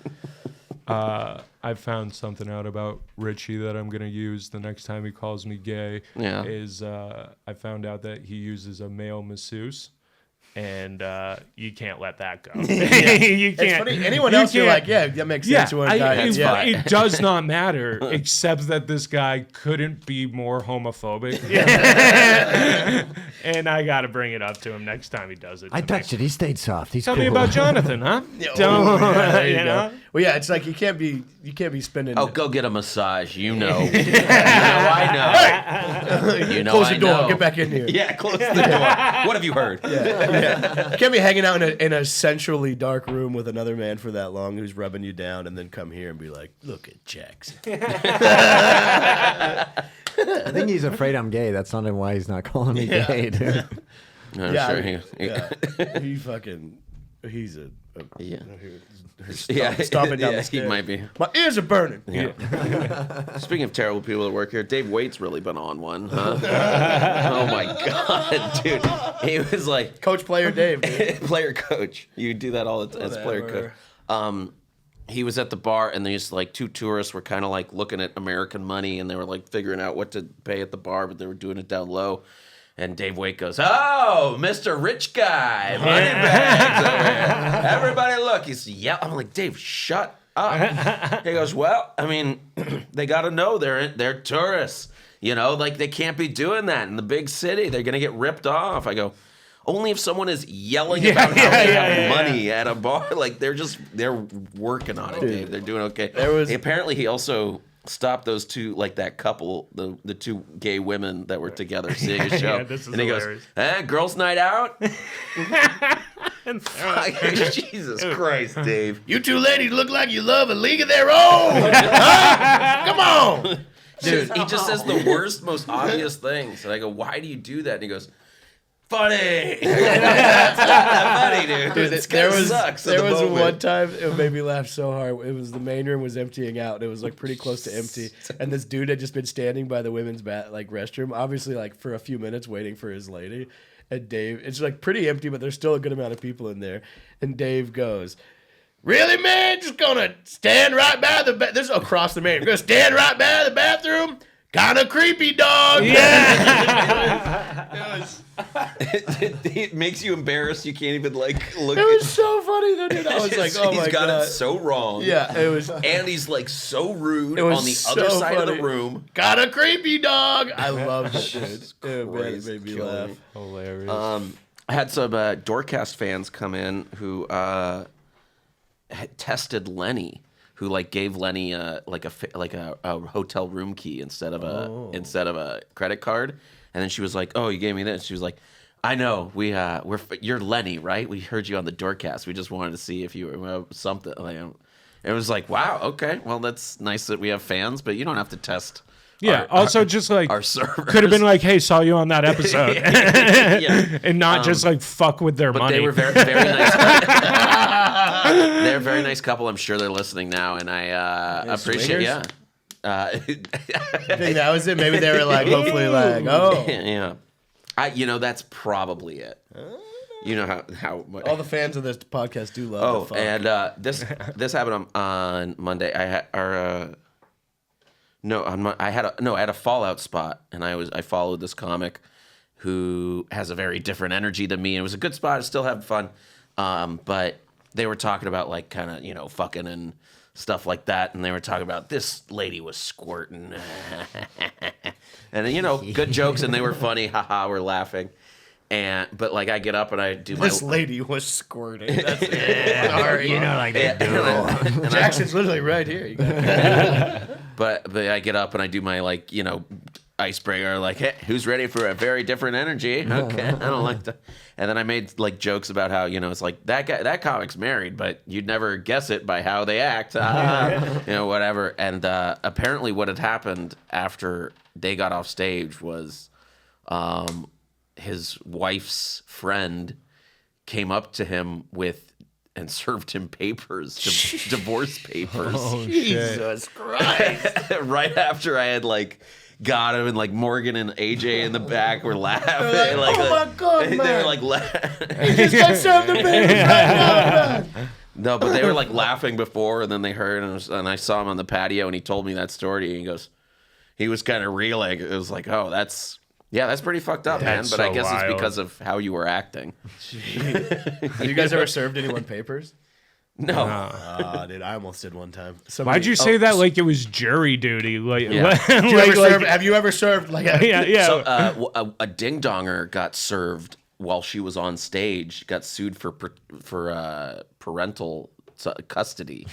I found something out about Ritchie that I'm gonna use the next time he calls me gay. Yeah. Is I found out that he uses a male masseuse, and you can't let that go. You can't. It's funny. Anyone you else, you're can't- like, yeah, that makes Yeah, sense. You want a guy. it does not matter, except that this guy couldn't be more homophobic. And I got to bring it up to him next time he does it. I touched it. He stayed soft. He's Tell cool. me about Jonathan, huh? There you You go. know? Well, yeah, it's like you can't be spending. Oh, go get a massage. You know. I know. You know. Close I the door. know. Get back in here. Yeah, close the door. What have you heard? You can't be hanging out in a sensually dark room with another man for that long who's rubbing you down, and then come here and be like, "Look at Jackson." I think he's afraid I'm gay. That's not why he's not calling me gay, dude. I'm Yeah, sure yeah. He fucking. He's a Yeah. Stomping down the he stairs. might be. My ears are burning. Speaking of terrible people that work here, Dave Waite's really been on one, huh? Oh my god, dude. He was like Coach, player, Dave. Dude. player coach. You do that all the time as player coach. He was at the bar and these like two tourists were kind of like looking at American money and they were like figuring out what to pay at the bar, but they were doing it down low. And Dave Waite goes, "Oh, Mr. Rich Guy, money bags over here. Everybody look." He's I'm like, "Dave, shut up." He goes, "Well, I mean, they got to know they're tourists. You know, like they can't be doing that in the big city. They're gonna get ripped off." I go, "Only if someone is yelling about how they have money at a bar. Like they're working on it, Dave. They're doing okay." Apparently, he also stopped those two, like that couple, the two gay women that were together seeing a show. And he hilarious. goes, girls' night out? Jesus Christ, Dave. You two ladies look like you love a league of their own. Huh? Come on. Dude, he just says the worst, most obvious things. And I go, "Why do you do that?" And he goes, "Funny." That's not that funny, dude. This guy sucks. There was one time it made me laugh so hard. It was the main room was emptying out. And it was like pretty close to empty, and this dude had just been standing by the women's restroom, obviously like for a few minutes waiting for his lady. And Dave, it's like pretty empty, but there's still a good amount of people in there. And Dave goes, "Really, man? Just gonna stand right by the this is across the main room. Gonna stand right by the bathroom? Kind of creepy, dog." Yeah. It makes you embarrassed. You can't even like look. It was so funny though, dude. I was like, "Oh my god, he's got it so wrong." Yeah, it was, and he's like so rude on the other side of the room. Got a creepy dog. I loved it, dude. It made me laugh. Hilarious. I had some Doorcast fans come in who had tested Lenny, who like gave Lenny a hotel room key instead of a credit card. And then she was like, "Oh, you gave me this." She was like, "I know, you're Lenny, right? We heard you on the Doorcast. We just wanted to see if you were something." Like, it was like, "Wow, okay, well that's nice that we have fans, but you don't have to test." Yeah. Just like our servers. Could have been like, "Hey, saw you on that episode," and not just like fuck with their money. They were very, very nice. They're a very nice couple. I'm sure they're listening now, and I appreciate. Yeah. I think that was it. Maybe they were like, hopefully, like, oh, yeah. That's probably it. You know how much all the fans of this podcast do love. And this happened on Monday. I had a Fallout spot, and I followed this comic who has a very different energy than me. And it was a good spot. I still having fun, but they were talking about like kind of fucking and stuff like that, and they were talking about this lady was squirting, and good jokes, and they were funny, haha, we're laughing, but like I get up and I do this lady was squirting. That's Sorry, like that dude. Jackson's literally right here. You got but I get up and I do my icebreaker, like, "Hey, who's ready for a very different energy?" Okay, I don't like that. And then I made like jokes about how it's like that comic's married, but you'd never guess it by how they act, whatever. And apparently, what had happened after they got off stage was, his wife's friend came up to him and served him papers, divorce papers. Oh, Jesus Christ! Right after I had got him, and Morgan and AJ in the back were laughing. Like, oh my god, man! They were like, he just got served the papers right now. No, but they were laughing before, and then they heard, and I saw him on the patio, and he told me that story, and he was kind of reeling. It was like, oh, that's pretty fucked up, man. But I guess wild. it's because of how you were acting. Have you guys ever served anyone papers? No. Dude, I almost did one time. Why'd you say that like it was jury duty? Have you ever served yeah. So a ding donger got served while she was on stage. Got sued for parental custody.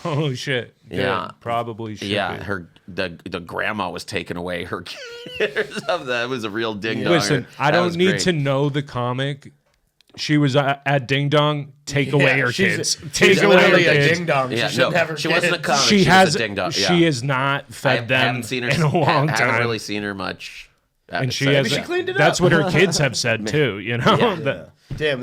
Oh shit! Yeah, probably should. Yeah, the grandma was taking away her kid or something. That was a real ding donger. Listen, I don't need to know the comic. She was at Ding Dong. Take away her kids. Take away her kids. Ding Dong. Yeah, she shouldn't have her she kids. wasn't a comic. She was a ding dong. She has not fed them haven't seen her in a long time. Haven't really seen her much. And she has. She cleaned it up. That's what her kids have said too. You know. Yeah. Damn,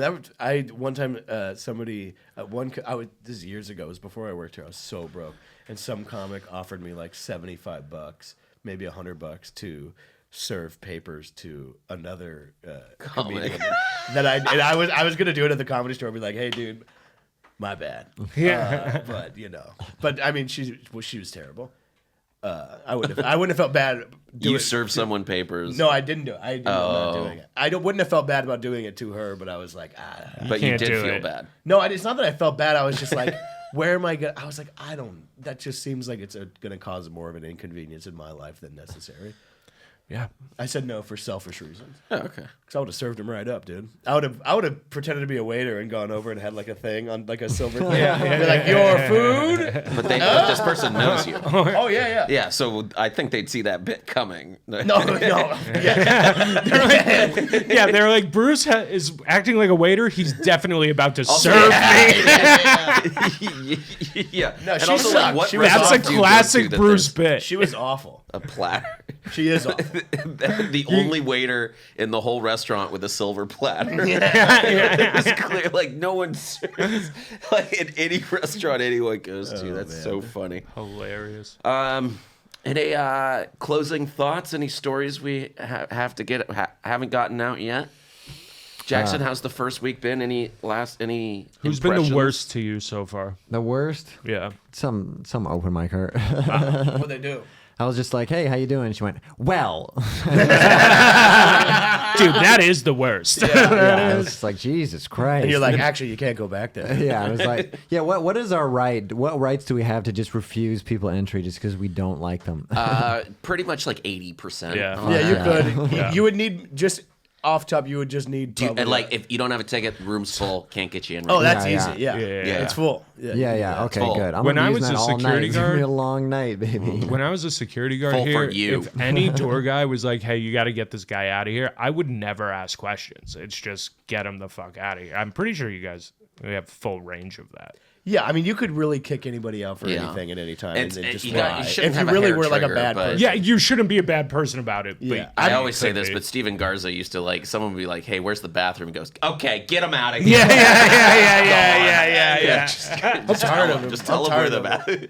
one time somebody this is years ago. It was before I worked here. I was so broke, and some comic offered me like $75, maybe $100 to serve papers to another comedian that I was gonna do it at the Comedy Store. Be like, hey, dude, my bad. Yeah. But I mean, she was terrible. I wouldn't have felt bad. You served someone papers. No, I didn't do it. I'm not doing it. Wouldn't have felt bad about doing it to her, but I was like, But you can't did do feel it. bad. No, it's not that I felt bad. I was just like, where am I going? I was like, that just seems like it's going to cause more of an inconvenience in my life than necessary. Yeah. I said no for selfish reasons. Oh, okay. Because I would have served him right up, dude. I would have pretended to be a waiter and gone over and had like a thing on like a silver thing. Be like, your food? But this person knows you. Oh, yeah. Yeah, so I think they'd see that bit coming. No. Yeah, they're like, Bruce is acting like a waiter. He's definitely about to serve me. Yeah. No, And she also, sucked. what She was That's a restaurant do you go classic to that Bruce there's bit. She was awful. a platter. She is awful. The only waiter in the whole restaurant with a silver platter. It's clear, like no one serves like in any restaurant anyone goes to. That's so funny. Hilarious. Any closing thoughts? Any stories we have to get haven't gotten out yet? Jackson, how's the first week been? Who's Who's impressions? been the worst to you so far? The worst? Yeah. Some open micer. What they do? I was just like, hey, how you doing? She went, well. Dude, that is the worst. Yeah, I was just like, Jesus Christ. And you're like, actually, you can't go back there. yeah, I was like, yeah, what is our right? What rights do we have to just refuse people entry just because we don't like them? Pretty much like 80%. Yeah. Yeah, you could. Yeah. You would need just off top. You would just need. And like if you don't have a ticket, room's full, can't get you in. Oh, that's Yeah, easy. Yeah. Yeah. It's full. yeah, okay, full. good. I'm When gonna I use was that a all security night. It's gonna be guard- a long night, baby. When I was a security guard Full for here, you. if any tour guy was like, hey, you got to get this guy out of here, I would never ask questions. It's just get him the fuck out of here. I'm pretty sure you guys have full range of that. Yeah, I mean, you could really kick anybody out for Yeah. anything at any time, It's- and then just you got- you lie. shouldn't If have you a really hair were like a trigger, bad but- person. Yeah, you shouldn't be a bad person about it. Yeah. But I always say could this, be. but Steven Garza used to like someone would be like, "Hey, where's the bathroom?" He goes, "Okay, get him out of here." Yeah. Just tell him. Just tell him where the bathroom.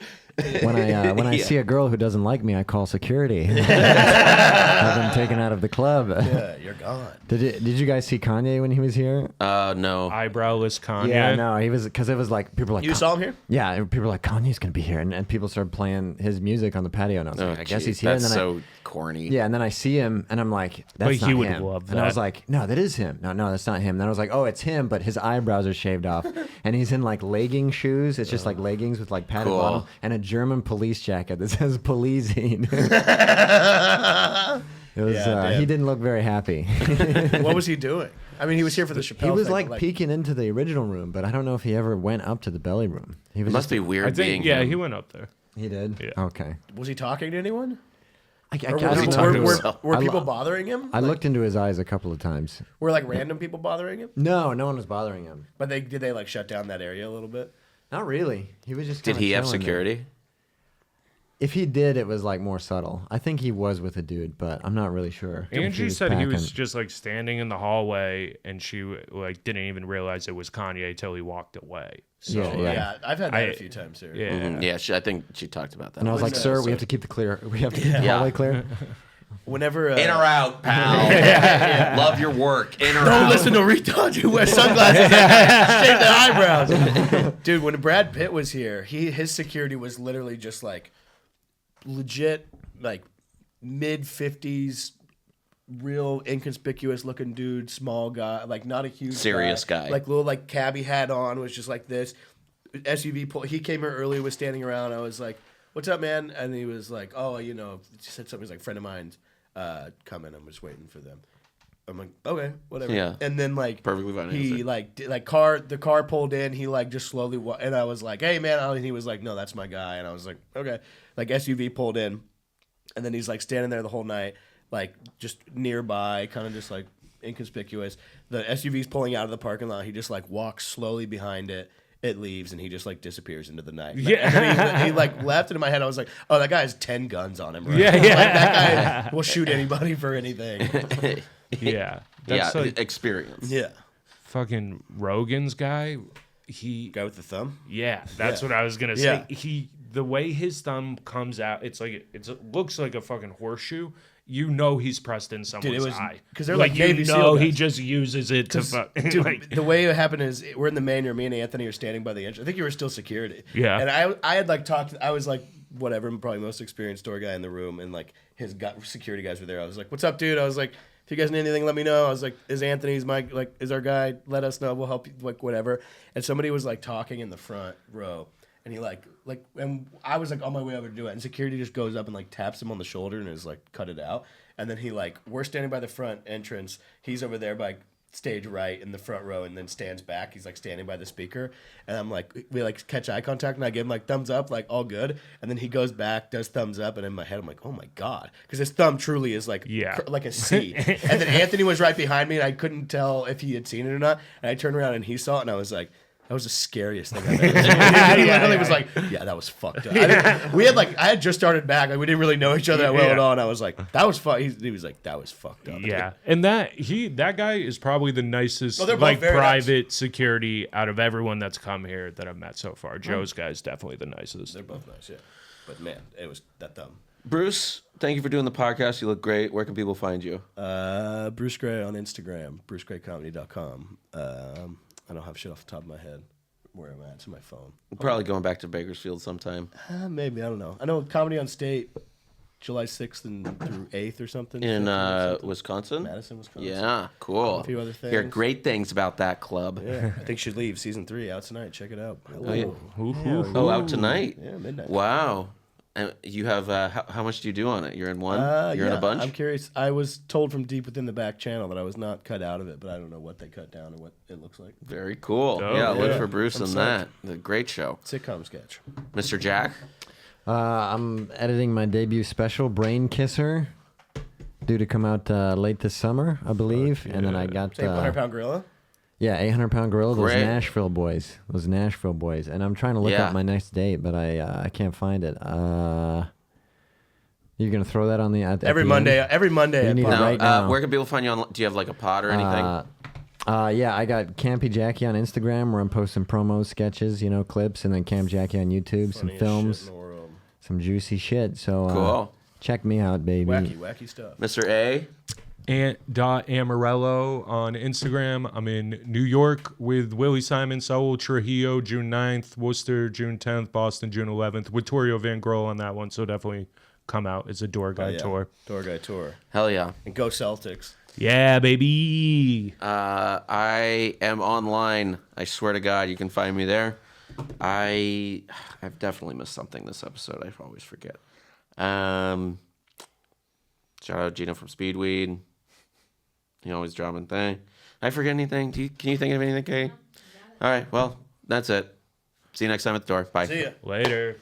when I see a girl who doesn't like me, I call security. Have them taken out of the club. Yeah, you're gone. Did you guys see Kanye when he was here? No. Eyebrowless Kanye. Yeah, no, he was because it was like people were like You saw him here? Yeah, and people were like Kanye's gonna be here, and people started playing his music on the patio, and I was like, I guess he's here. That's and then so corny. yeah, and then I see him, and I'm like, that's But not he would him. love And I that. was like, no, that is him. No, that's not him. Then I was like, oh, it's him, but his eyebrows are shaved off, and he's in like legging shoes. It's just like leggings with like padded Cool. bottom and a German police jacket that says policing. It was. Yeah, damn. He didn't look very happy. What was he doing? I mean, he was here for the Chappelle He was thing, like but, peeking into the original room, but I don't know if he ever went up to the belly room. He It was must just be weird I being think, yeah, him. he went up there. He did. Yeah. Okay. Was he talking to anyone? I Or don't was he know. talking to were himself? were I people lo- bothering him? I looked into his eyes a couple of times. Were like random people bothering him? No, no one was bothering him. But did they like shut down that area a little bit? Not really. He was just. Did kinda he have chilling there. security? If he did, it was like more subtle. I think he was with a dude, but I'm not really sure. if Angie was said he was packing. just like standing in the hallway, and she like didn't even realize it was Kanye till he walked away. So Yeah, like, Yeah, I've had that I- a few times here. yeah. Mhm. Yeah, I think she talked about that. And I was like, When, "Sir, so- we have to keep the clear. We have to keep the Yeah. hallway clear." Whenever In or out, pal. Love your work. In or out. don't listen to retards who wear sunglasses and shave their eyebrows. Dude, when Brad Pitt was here, his security was literally just like legit, like mid-50s, real inconspicuous looking dude, small guy, like not a huge Serious guy. like little like cabbie hat on, was just like this. SUV pull. He came here early, was standing around. I was like, "What's up, man?" And he was like, "Oh, you know," he said something. He's like, "Friend of mine's coming. I'm just waiting for them." I'm like, "Okay, whatever." Yeah. And then like Perfectly fine he answer. like the car pulled in. He like just slowly and I was like, "Hey, man," and he was like, "No, that's my guy." And I was like, "Okay." Like SUV pulled in, and then he's like standing there the whole night, like just nearby, kind of just like inconspicuous. The SUV's pulling out of the parking lot. He just like walks slowly behind it. It leaves, and he just like disappears into the night. Yeah. And then he like left, and in my head I was like, "Oh, that guy has 10 guns on him." Right? Yeah, Like, yeah. that guy will shoot anybody for anything. Yeah. Yeah, That's like experience. Yeah. fucking Rogan's guy, Guy with the thumb. yeah, that's what I was gonna say. The way his thumb comes out, it looks like a fucking horseshoe. You know he's pressed in someone's eye because they're like you Navy SEAL he guys. just uses it to fuck. Dude, the way it happened is we're in the main room. Me and Anthony are standing by the entrance. I think you were still security. Yeah. And I had like talked. I was like, whatever. I'm probably most experienced door guy in the room, and like his security guys were there. I was like, "What's up, dude?" I was like, "If you guys need anything, let me know." I was like, "Is Anthony's is our guy? Let us know. We'll help you. Like whatever." And somebody was like talking in the front row, and he and I was like on my way over to do it, and security just goes up and like taps him on the shoulder and is like, "Cut it out." And then we're standing by the front entrance. He's over there by stage right in the front row, and then stands back. He's like standing by the speaker, and I'm like, we like catch eye contact, and I give him like thumbs up, like all good. And then he goes back, does thumbs up, and in my head I'm like, oh my god, because his thumb truly is like like a C. And then Anthony was right behind me, and I couldn't tell if he had seen it or not. And I turned around and he saw it, and I was like, that was the scariest thing I've ever seen. He literally was like, yeah, that was fucked up. I had just started back. Like, we didn't really know each other that well at all. And I was like, that was fun. He was like, that was fucked up. Yeah. And that guy is probably the nicest private security out of everyone that's come here that I've met so far. Joe's guy is definitely the nicest. They're both nice, yeah. But man, it was that dumb. Bruce, thank you for doing the podcast. You look great. Where can people find you? Bruce Gray on Instagram, brucegraycomedy.com. I don't have shit off the top of my head where I'm at. It's my phone. Probably going back to Bakersfield sometime. Maybe. I don't know. I know Comedy on State, July 6th through 8th or something. In Wisconsin? Madison, Wisconsin. Yeah, cool. A few other things. Hear great things about that club. Yeah, I think Should Leave, season 3, out tonight. Check it out. Oh, yeah. Out tonight? Yeah, midnight. Wow. And you have, how much do you do on it? You're in one? You're in a bunch? I'm curious. I was told from deep within the back channel that I was not cut out of it, but I don't know what they cut down or what it looks like. Very cool. Look for Bruce on that. The great show. Sitcom sketch. Mr. Jack? I'm editing my debut special, Brain Kisser, due to come out late this summer, I believe. And then I got... 800-pound gorilla? Yeah, 800-pound gorilla, those Great. Nashville boys. And I'm trying to look up my next date, but I can't find it. You're going to throw that on the... Every Monday. Every Monday. You need it right now. Where can people find you on? Do you have like a pod or anything? Yeah, I got Campy Jackie on Instagram where I'm posting promos, sketches, clips, and then Cam Jackie on YouTube, some films, some juicy shit. So Cool. Check me out, baby. Wacky stuff. Mr. A? Amorello on Instagram. I'm in New York with Willie Simon, Saul Trujillo, June 9th, Worcester, June 10th, Boston, June 11th, with Torio Van Grohl on that one, so definitely come out. It's a Door Guy tour. Door Guy tour. Hell yeah. And go Celtics. Yeah, baby. I am online. I swear to God, you can find me there. I've definitely missed something this episode. I always forget. Shout out Gino from Speedweed. He always dropping thing. I forget anything? Can you think of anything, Kate? All right. Well, that's it. See you next time at the door. Bye. See ya. Later.